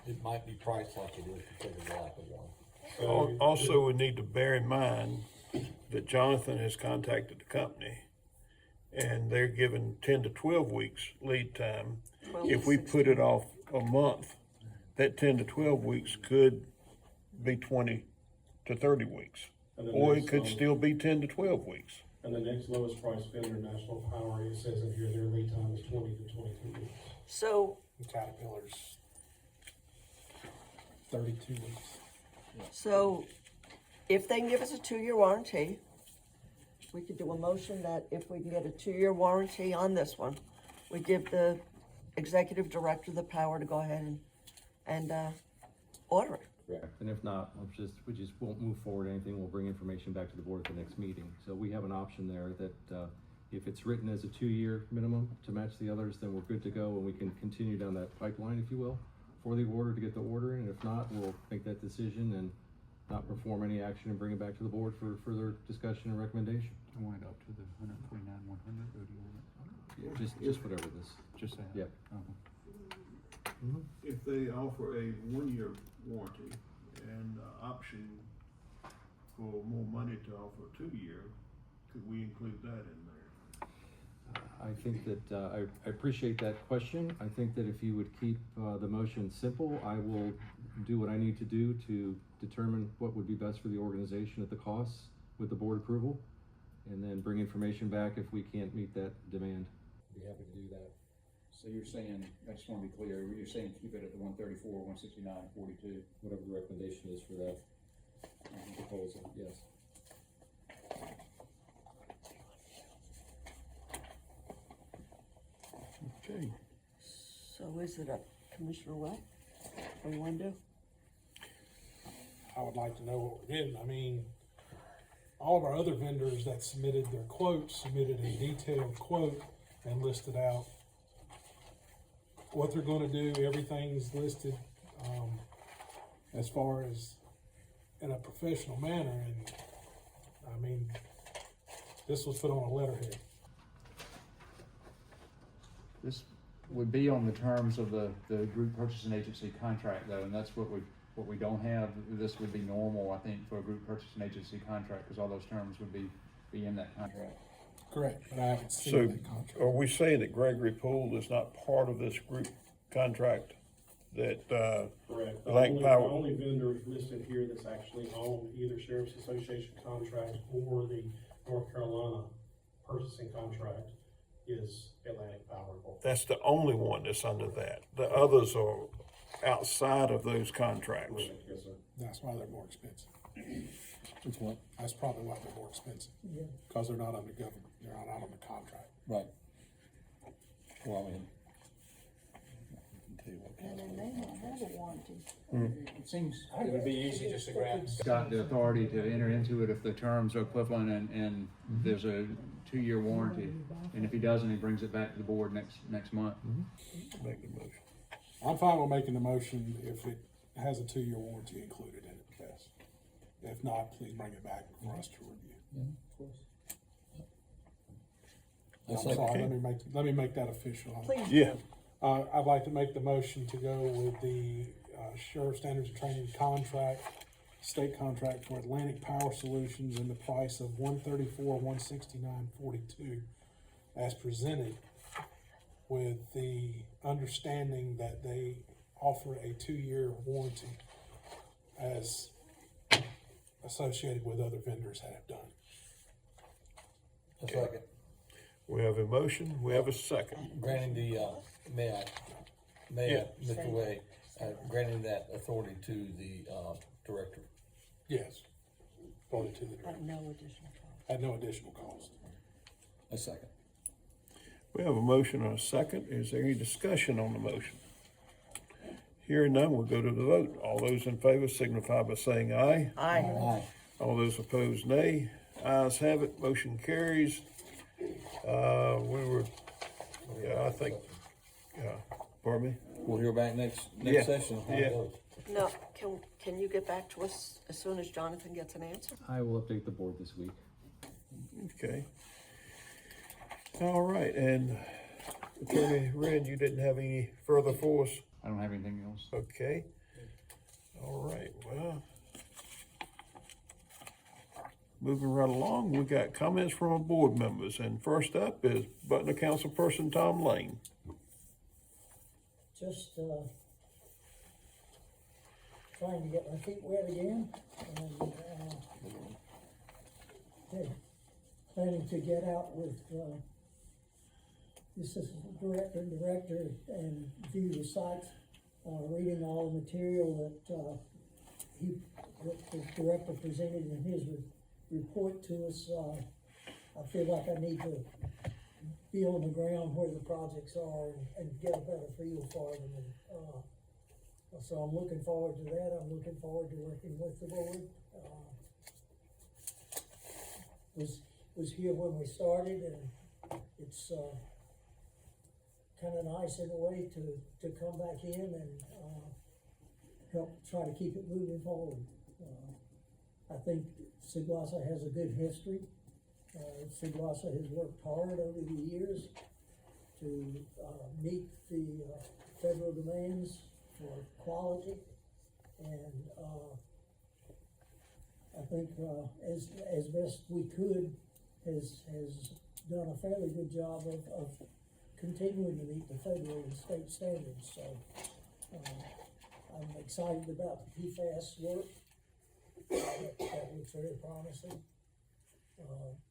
S9: it might be priced like it is because of the lack of one.
S1: also, we need to bear in mind that Jonathan has contacted the company and they're given 10 to 12 weeks lead time.
S3: 12
S1: If
S3: to
S1: we
S3: 16.
S1: put it off a month, that 10 to 12 weeks could be 20 to 30 weeks.
S8: And the
S1: Or it
S8: next,
S1: could still be 10 to 12 weeks.
S8: And the next lowest price vendor, National Power, it says in here, their lead time is 20 to 22 weeks.
S3: So,
S4: And Caterpillar's 32 weeks.
S3: so if they can give us a 2-year warranty, we could do a motion that if we can get a 2-year warranty on this one, we give the executive director the power to go ahead and order it.
S7: Correct.
S12: And if not, we just won't move forward anything, we'll bring information back to the board at the next meeting. So we have an option there that, if it's written as a 2-year minimum to match the others, then we're good to go, and we can continue down that pipeline, if you will, for the order to get the order in, and if not, we'll make that decision and not perform any action and bring it back to the board for further discussion and recommendation.
S2: I want it up to the 149, 100, or do you want
S12: Yeah, just whatever this,
S2: it? Just that?
S12: Yep.
S1: If they offer a 1-year warranty and option for more money to offer a 2-year, could we include that in there?
S12: I think that, I appreciate that question. I think that if you would keep the motion simple, I will do what I need to do to determine what would be best for the organization at the costs with the board approval, and then bring information back if we can't meet that demand.
S7: Be happy to do that.
S11: So you're saying, I just wanna be clear, you're saying keep it at the 134, 169, 42?
S7: Whatever the recommendation is for that proposal, yes.
S1: Okay.
S3: So is it up, Commissioner Webb? What do you want to do?
S4: I would like to know what we're getting. I mean, all of our other vendors that submitted their quotes submitted a detailed quote and listed out what they're gonna do. Everything's listed, as far as in a professional manner, and I mean, this was put on a letterhead.
S2: This would be on the terms of the group purchasing agency contract though, and that's what we don't have. This would be normal, I think, for a group purchasing agency contract, because all those terms would be in that contract.
S4: Correct, but I haven't seen
S1: So
S4: that contract.
S1: are we saying that Gregory Poole is not part of this group contract? That,
S8: Correct. The
S1: Atlantic Power-
S8: only vendor listed here that's actually on either Sheriff's Association contract or the North Carolina purchasing contract is Atlantic Power Corporation.
S1: that's the only one that's under that. The others are outside of those contracts.
S8: Correct, yes, sir.
S4: That's why they're more expensive.
S9: Which one?
S4: That's probably why they're more expensive. Because they're not under government, they're not on the contract.
S9: Right. Well, I mean, I can tell you what
S3: And
S9: kind
S3: then they don't have a warranty.
S11: It seems it would be easy just to grab.
S2: Got the authority to enter into it if the terms are equivalent and there's a 2-year warranty. And if he doesn't, he brings it back to the board next month.
S1: Make the motion.
S4: I'm fine with making the motion if it has a 2-year warranty included in it, yes. If not, please bring it back for us to review.
S9: of course.
S4: I'm
S9: That's
S4: sorry,
S9: okay.
S4: let me make that official.
S3: Please.
S1: Yeah,
S4: I'd like to make the motion to go with the Sheriff Standards and Training contract, state contract for Atlantic Power Solutions in the price of $134, $169.42 as presented, with the understanding that they offer a 2-year warranty as associated with other vendors that have done.
S9: A second.
S1: we have a motion, we have a second.
S9: Granting the, may I, Mr. Way, granting that authority to the, director.
S4: Yes. Voted to the
S3: At
S4: director,
S3: no additional cost.
S4: at no additional cost.
S9: A second.
S1: We have a motion and a second. Is there any discussion on the motion? Hearing none, we'll go to the vote. All those in favor signify by saying aye.
S3: Aye.
S9: Aye.
S1: All those opposed, nay. Ayes have it, motion carries. I think, pardon me?
S9: We'll hear back next
S1: Yeah.
S9: session. How it
S1: Yeah.
S9: goes.
S3: No, can you get back to us as soon as Jonathan gets an answer?
S12: I will update the board this week.
S1: Okay. All right, and Attorney Red, you didn't have any further for us?
S2: I don't have anything else.
S1: Okay. All right, well. moving right along, we got comments from our board members, and first up is Butler Councilperson Tom Lane.
S13: Just trying to get my feet wet again, and planning to get out with the assistant director and view the site, reading all the material that the director presented in his report to us. I feel like I need to be on the ground where the projects are and get a better feel for them. And so I'm looking forward to that. I'm looking forward to working with the board. Was here when we started, and it's kind of nice in a way to come back in and help try to keep it moving forward. I think Seguasa has a good history. Seguasa has worked hard over the years to meet the federal demands for quality, and I think as best we could has done a fairly good job of continuing to meet the federal and state standards. So I'm excited about the PFAS work. That looks very promising.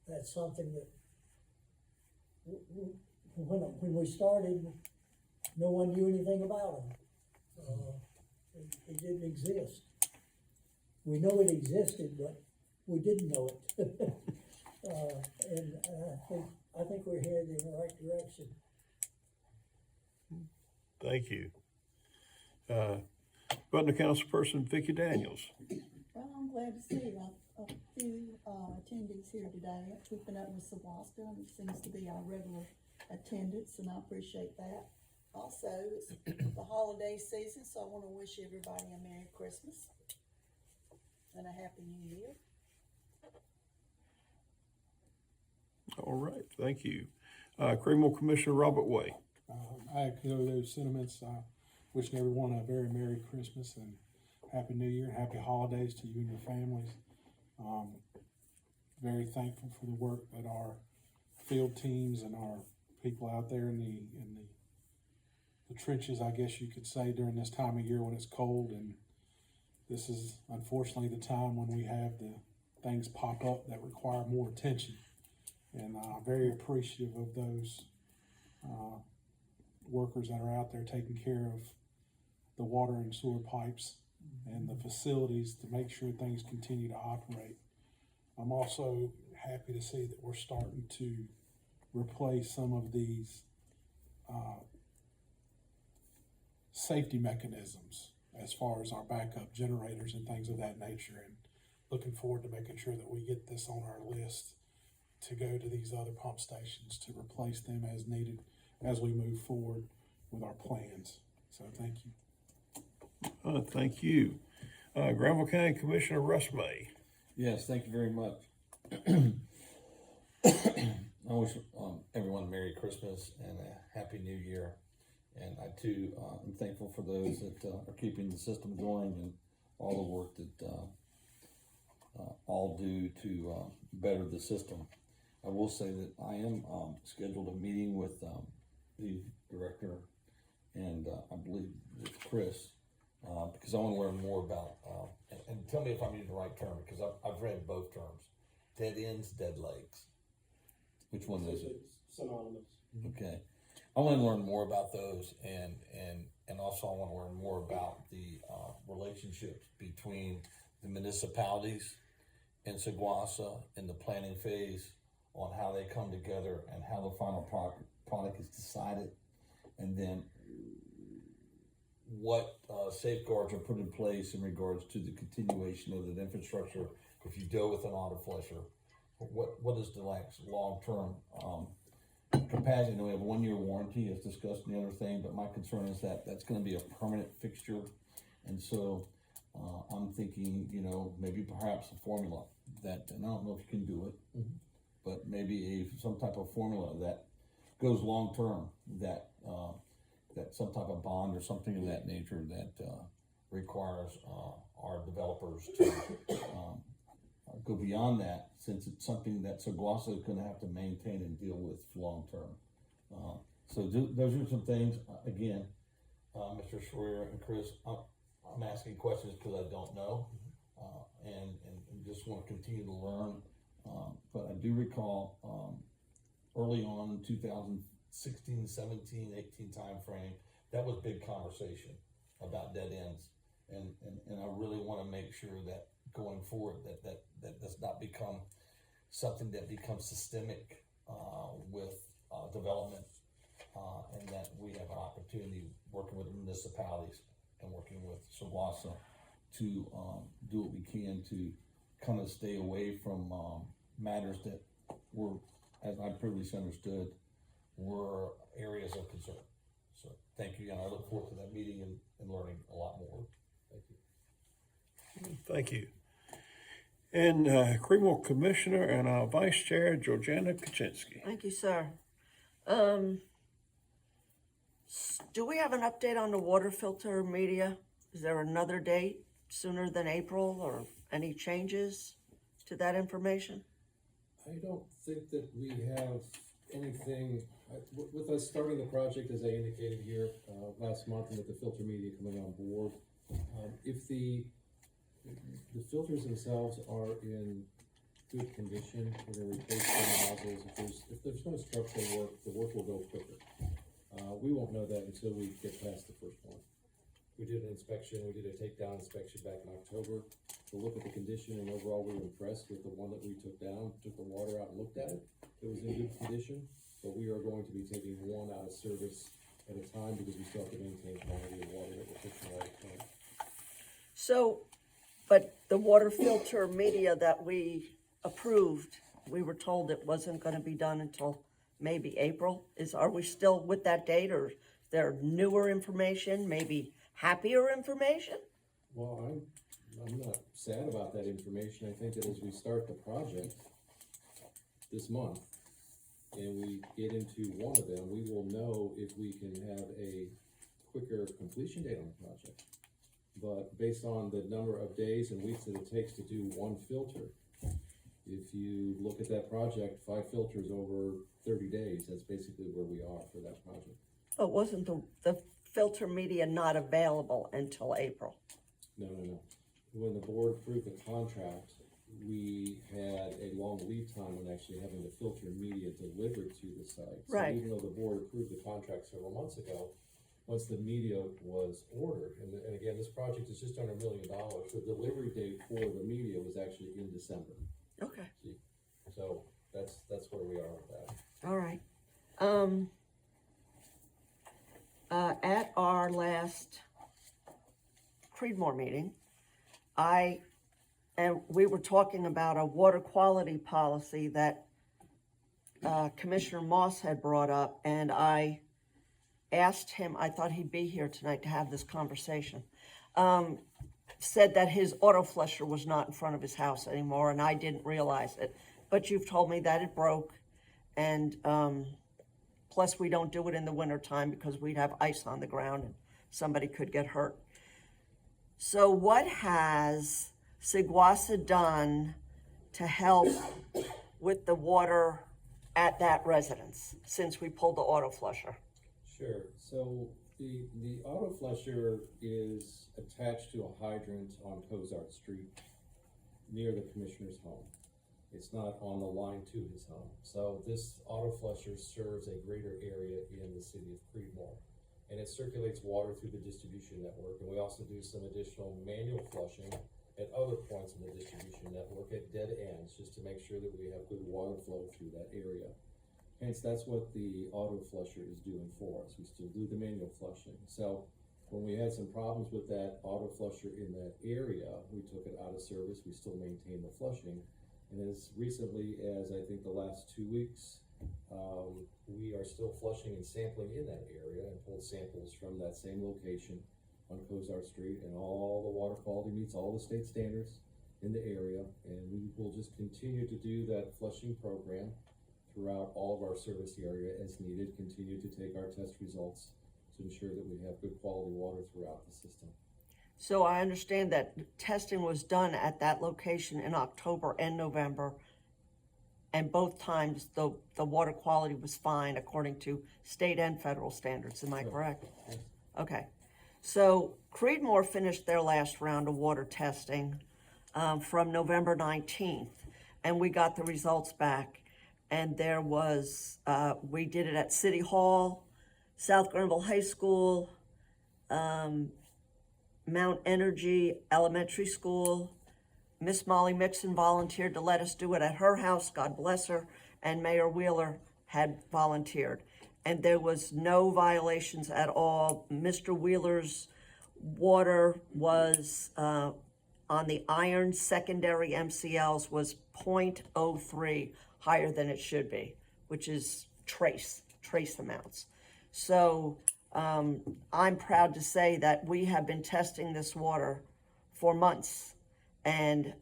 S13: That's something that when we started, no one knew anything about them. It didn't exist. We know it existed, but we didn't know it. And I think we're headed in the right direction.
S1: Thank you. Butler Councilperson Vicki Daniels.
S14: Well, I'm glad to see a few attendees here today. Keeping up with Seguasa, and it seems to be our regular attendance, and I appreciate that. Also, it's the holiday season, so I want to wish everybody a Merry Christmas and a Happy New Year.
S1: All right, thank you. Creedmoor Commissioner Robert Way.
S4: I echo those sentiments. Wishing everyone a very Merry Christmas and Happy New Year, and Happy Holidays to you and your families. Very thankful for the work that our field teams and our people out there in the trenches, I guess you could say, during this time of year when it's cold. And this is unfortunately the time when we have the things pop up that require more attention. And I'm very appreciative of those workers that are out there taking care of the water and sewer pipes and the facilities to make sure things continue to operate. I'm also happy to see that we're starting to replace some of these safety mechanisms as far as our backup generators and things of that nature, and looking forward to making sure that we get this on our list to go to these other pump stations to replace them as needed as we move forward with our plans. So thank you.
S1: Thank you. Granville County Commissioner Russ May.
S9: Yes, thank you very much. I wish everyone a Merry Christmas and a Happy New Year. And I too am thankful for those that are keeping the system going and all the work that all do to better the system. I will say that I am scheduled a meeting with the director and I believe with Chris because I want to learn more about, and tell me if I'm using the right term, because I've read both terms. Dead ends, dead legs. Which one is it?
S8: Synonymous.
S9: Okay. I want to learn more about those, and also I want to learn more about the relationships between the municipalities in Seguasa in the planning phase on how they come together and how the final product is decided, and then what safeguards are put in place in regards to the continuation of the infrastructure if you go with an auto flusher. What is the long-term capacity? I know we have a 1-year warranty as discussed in the other thing, but my concern is that that's going to be a permanent fixture. And so I'm thinking, maybe perhaps a formula that, and I don't know if you can do it, but maybe some type of formula that goes long-term, that some type of bond or something of that nature that requires our developers to go beyond that, since it's something that Saguaso is gonna have to maintain and deal with long-term. Those are some things, again, Mr. Schreier and Chris, I'm asking questions because I don't know, and just want to continue to learn. But I do recall, early on, 2016, 17, 18 timeframe, that was big conversation about dead ends. And I really want to make sure that going forward, that does not become something that becomes systemic, with, development, and that we have an opportunity working with municipalities and working with Sawassa to, do what we can to kind of stay away from, matters that were, as I previously understood, were areas of concern. So thank you, and I look forward to that meeting and learning a lot more. Thank you.
S1: Thank you. And Creedmoor Commissioner and our Vice Chair, Georgiana Kaczynski.
S3: Thank you, sir. Do we have an update on the water filter media? Is there another date sooner than April, or any changes to that information?
S12: I don't think that we have anything, with us starting the project, as I indicated here, last month, and with the filter media coming on board, if the filters themselves are in good condition, we're gonna replace the nozzles. If there's no structural work, the work will go quicker. We won't know that until we get past the first one. We did an inspection, we did a takedown inspection back in October to look at the condition, and overall we were impressed with the one that we took down, took the water out and looked at it. It was in good condition, but we are going to be taking one out of service at a time because we still have to maintain quality of water that we're fixing all the time.
S3: So, but the water filter media that we approved, we were told it wasn't gonna be done until maybe April. Are we still with that date, or is there newer information, maybe happier information?
S12: Well, I'm not sad about that information. I think that as we start the project this month, and we get into one of them, we will know if we can have a quicker completion date on the project. But based on the number of days and weeks that it takes to do one filter, if you look at that project, 5 filters over 30 days, that's basically where we are for that project.
S3: Oh, wasn't the filter media not available until April?
S12: No. When the board approved the contract, we had a long lead time when actually having the filter media delivered to the site.
S3: Right.
S12: So even though the board approved the contract several months ago, once the media was ordered, and again, this project is just under $1 million, the delivery date for the media was actually in December.
S3: Okay,
S12: So that's where we are with that.
S3: all right. At our last Creedmoor meeting, we were talking about a water quality policy that Commissioner Moss had brought up, and I asked him, I thought he'd be here tonight to have this conversation, said that his auto flusher was not in front of his house anymore, and I didn't realize it. But you've told me that it broke, and plus we don't do it in the wintertime because we'd have ice on the ground and somebody could get hurt. So what has Saguaso done to help with the water at that residence since we pulled the auto flusher?
S12: Sure. So the auto flusher is attached to a hydrant on Cozart Street near the commissioner's home. It's not on the line to his home. So this auto flusher serves a greater area in the city of Creedmoor, and it circulates water through the distribution network. And we also do some additional manual flushing at other points in the distribution network at dead ends, just to make sure that we have good water flow through that area. Hence, that's what the auto flusher is doing for us. We still do the manual flushing. So when we had some problems with that auto flusher in that area, we took it out of service. We still maintain the flushing. And as recently as I think the last 2 weeks, we are still flushing and sampling in that area, and pulled samples from that same location on Cozart Street, and all the water quality meets all the state standards in the area. And we will just continue to do that flushing program throughout all of our service area as needed, continue to take our test results to ensure that we have good quality water throughout the system.
S3: So I understand that testing was done at that location in October and November, and both times the water quality was fine according to state and federal standards. Am I correct? Okay. So Creedmoor finished their last round of water testing from November 19th, and we got the results back. And there was, we did it at City Hall, South Granville High School, Mount Energy Elementary School. Miss Molly Mixon volunteered to let us do it at her house, God bless her, and Mayor Wheeler had volunteered. And there was no violations at all. Mr. Wheeler's water was, on the iron secondary MCLs was 0.03 higher than it should be, which is trace amounts. So I'm proud to say that we have been testing this water for months and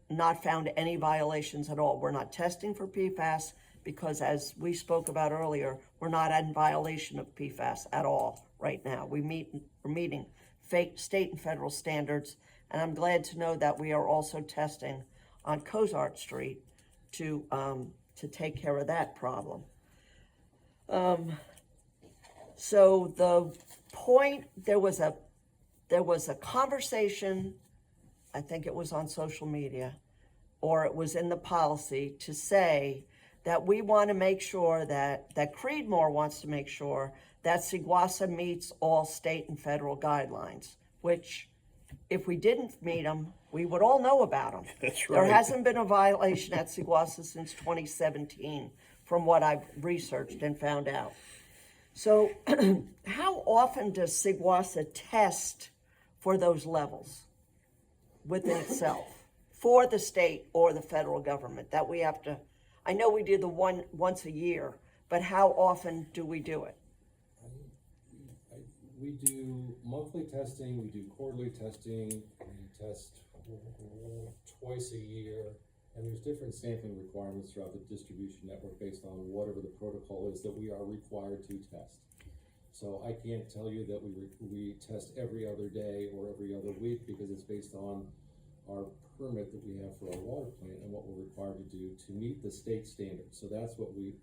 S3: not found any violations at all. We're not testing for PFAS because, as we spoke about earlier, we're not in violation of PFAS at all right now. We're meeting state and federal standards, and I'm glad to know that we are also testing on Cozart Street to take care of that problem. So the point, there was a conversation, I think it was on social media, or it was in the policy, to say that we want to make sure that Creedmoor wants to make sure that Seguasa meets all state and federal guidelines, which if we didn't meet them, we would all know about them.
S1: That's
S3: There
S1: right.
S3: hasn't been a violation at Seguasa since 2017, from what I've researched and found out. So how often does Seguasa test for those levels within itself for the state or the federal government that we have to? I know we do the one once a year, but how often do we do it?
S7: We do monthly testing, we do quarterly testing, we test twice a year, and there's different sampling requirements throughout the distribution network based on whatever the protocol is that we are required to test. So I can't tell you that we test every other day or every other week, because it's based on our permit that we have for our water plant and what we're required to do to meet the state standards. So that's what we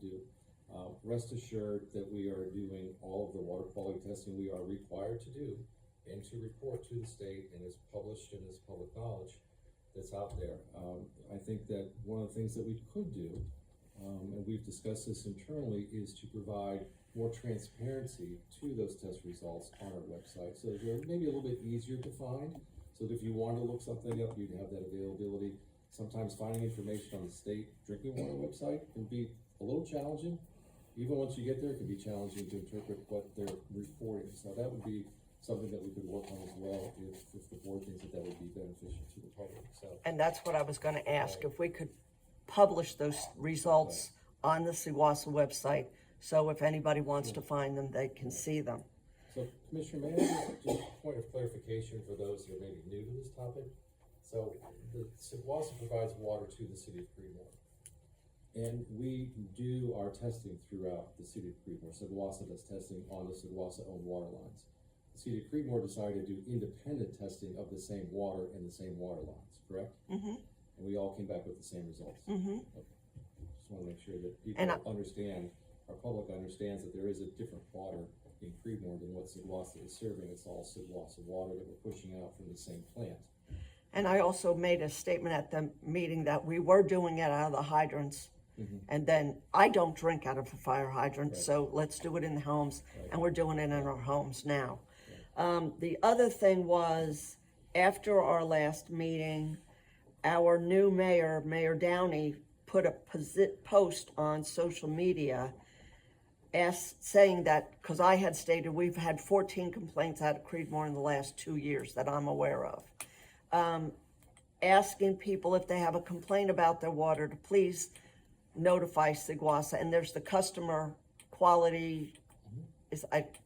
S7: do. Rest assured that we are doing all of the water quality testing we are required to do and to report to the state, and is published and is public knowledge that's out there. I think that one of the things that we could do, and we've discussed this internally, is to provide more transparency to those test results on our website, so they're maybe a little bit easier to find, so that if you want to look something up, you'd have that availability. Sometimes finding information on the state drinking water website can be a little challenging. Even once you get there, it can be challenging to interpret what they're reporting. So that would be something that we could work on as well, if the board thinks that would be beneficial to the public. So,
S3: And that's what I was going to ask, if we could publish those results on the Seguasa website, so if anybody wants to find them, they can see them.
S7: so Commissioner, may I just a point of clarification for those who are maybe new to this topic? So the Seguasa provides water to the city of Creedmoor, and we do our testing throughout the city of Creedmoor. Seguasa does testing on the Seguasa-owned water lines. The city of Creedmoor decided to do independent testing of the same water and the same water lines, correct?
S3: Mm-hmm.
S7: And we all came back with the same results.
S3: Mm-hmm.
S7: Okay. Just want to make sure that people
S3: And
S7: understand, our public understands that there is a different water in Creedmoor than what Seguasa is serving. It's all Seguasa water that we're pushing out from the same plant.
S3: And I also made a statement at the meeting that we were doing it out of the hydrants.
S7: Mm-hmm.
S3: And then I don't drink out of a fire hydrant,
S7: Right.
S3: so let's do it in the homes.
S7: Right.
S3: And we're doing it in our homes now. The other thing was, after our last meeting, our new mayor, Mayor Downey, put a post on social media saying that, because I had stated we've had 14 complaints out of Creedmoor in the last 2 years that I'm aware of. Asking people if they have a complaint about their water to please notify Seguasa. And there's the customer quality,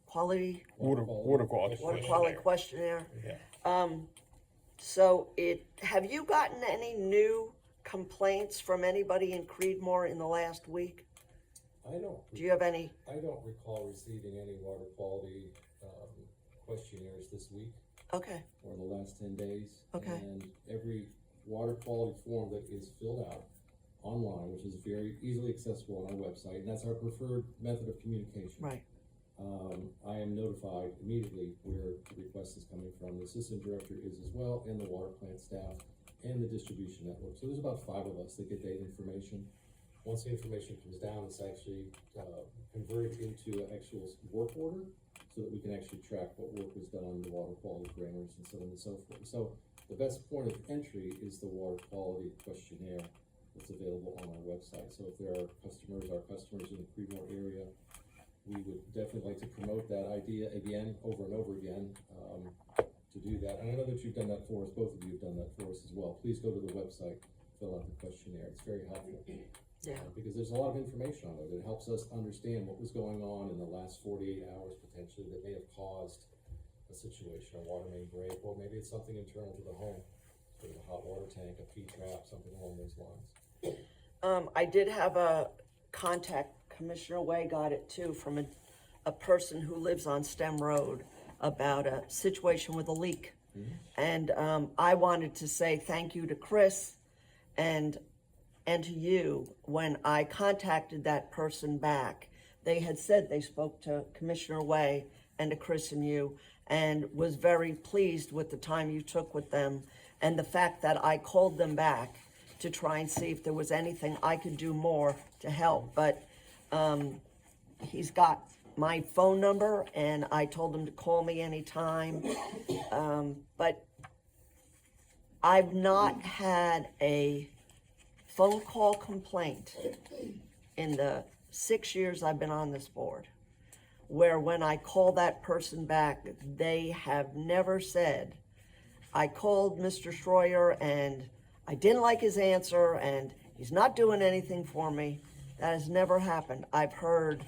S3: quality?
S1: Water quality.
S3: Water quality questionnaire.
S1: Yeah.
S3: So have you gotten any new complaints from anybody in Creedmoor in the last week? Do you have any?
S7: I don't recall receiving any water quality questionnaires this week.
S3: Okay,
S12: or the last 10 days.
S3: Okay.
S12: And every water quality form that is filled out online, which is very easily accessible on our website, and that's our preferred method of communication.
S3: right.
S12: I am notified immediately where the request is coming from. The assistant director is as well, and the water plant staff, and the distribution network. So there's about 5 of us that get that information. Once the information comes down, it's actually converted into an actual work order, so that we can actually track what work was done, the water quality parameters, and so on and so forth. So the best point of entry is the water quality questionnaire that's available on our website. So if there are our customers in the Creedmoor area, we would definitely like to promote that idea again, over and over again, to do that. And I know that you've done that for us, both of you have done that for us as well. Please go to the website, fill out the questionnaire, it's very helpful.
S3: Yeah.
S12: Because there's a lot of information on there that helps us understand what was going on in the last 48 hours potentially that may have caused a situation, a water main break, or maybe it's something internal to the home, sort of a hot water tank, a P-trap, something along those lines.
S3: I did have a contact, Commissioner Way got it too, from a person who lives on Stem Road about a situation with a leak. And I wanted to say thank you to Chris and to you. When I contacted that person back, they had said they spoke to Commissioner Way and to Chris and you, and was very pleased with the time you took with them and the fact that I called them back to try and see if there was anything I could do more to help. But he's got my phone number, and I told him to call me anytime. But I've not had a phone call complaint in the 6 years I've been on this board, where when I call that person back, they have never said, I called Mr. Schroyer and I didn't like his answer and he's not doing anything for me. That has never happened. I've heard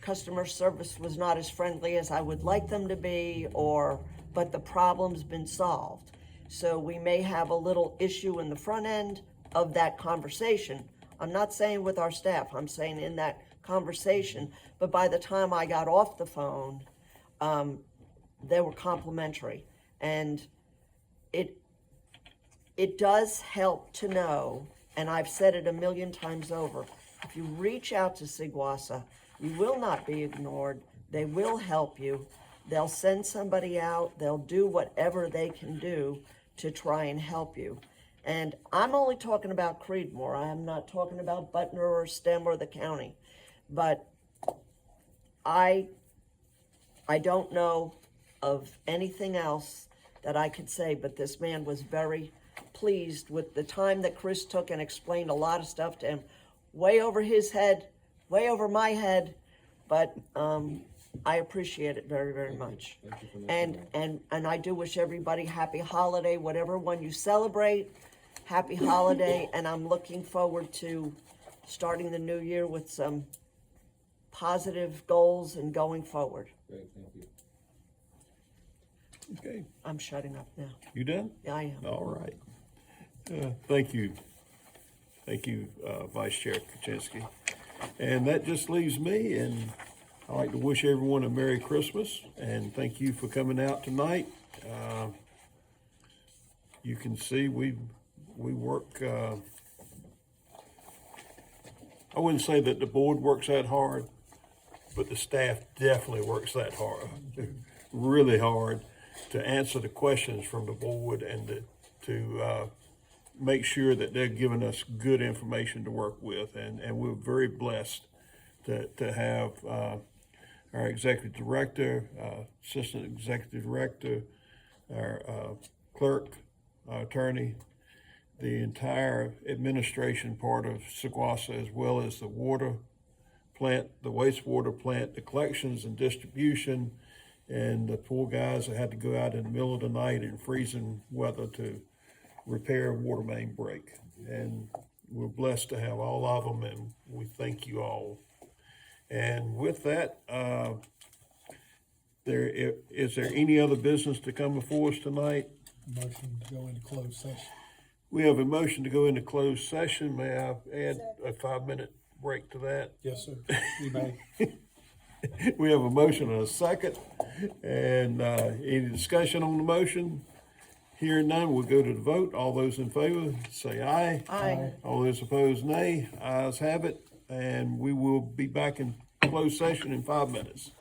S3: customer service was not as friendly as I would like them to be, but the problem's been solved. So we may have a little issue in the front end of that conversation. I'm not saying with our staff, I'm saying in that conversation, but by the time I got off the phone, they were complimentary. And it does help to know, and I've said it a million times over, if you reach out to Sigwasa, you will not be ignored. They will help you. They'll send somebody out. They'll do whatever they can do to try and help you. And I'm only talking about Creedmoor. I am not talking about Butner or Stem or the county. But I don't know of anything else that I could say, but this man was very pleased with the time that Chris took and explained a lot of stuff to him, way over his head, way over my head, but I appreciate it very, very much.
S12: Thank you for mentioning
S3: And I do wish everybody happy holiday, whatever one you celebrate, happy holiday, and I'm looking forward to starting the new year with some positive goals and going forward.
S12: Great, thank you.
S1: Okay,
S3: I'm shutting up now.
S1: you done?
S3: Yeah, I am.
S1: All right. Thank you. Thank you, Vice Chair Kaczynski. And that just leaves me, and I'd like to wish everyone a Merry Christmas, and thank you for coming out tonight. You can see we work, I wouldn't say that the board works that hard, but the staff definitely works that hard, really hard, to answer the questions from the board and to make sure that they're giving us good information to work with. And we're very blessed to have our executive director, assistant executive director, our clerk, our attorney, the entire administration part of Sigwasa, as well as the water plant, the wastewater plant, the collections and distribution, and the poor guys that had to go out in the middle of the night in freezing weather to repair a water main break. And we're blessed to have all of them, and we thank you all. And with that, is there any other business to come before us tonight?
S4: Motion to go into closed session.
S1: We have a motion to go into closed session. May I add a 5-minute break to that?
S4: Yes, sir. You may.
S1: We have a motion and a second. And, any discussion on the motion? Hearing none, we'll go to the vote. All those in favor, say aye.
S3: Aye.
S1: All those opposed, nay. Ayes have it, and we will be back in closed session in 5 minutes.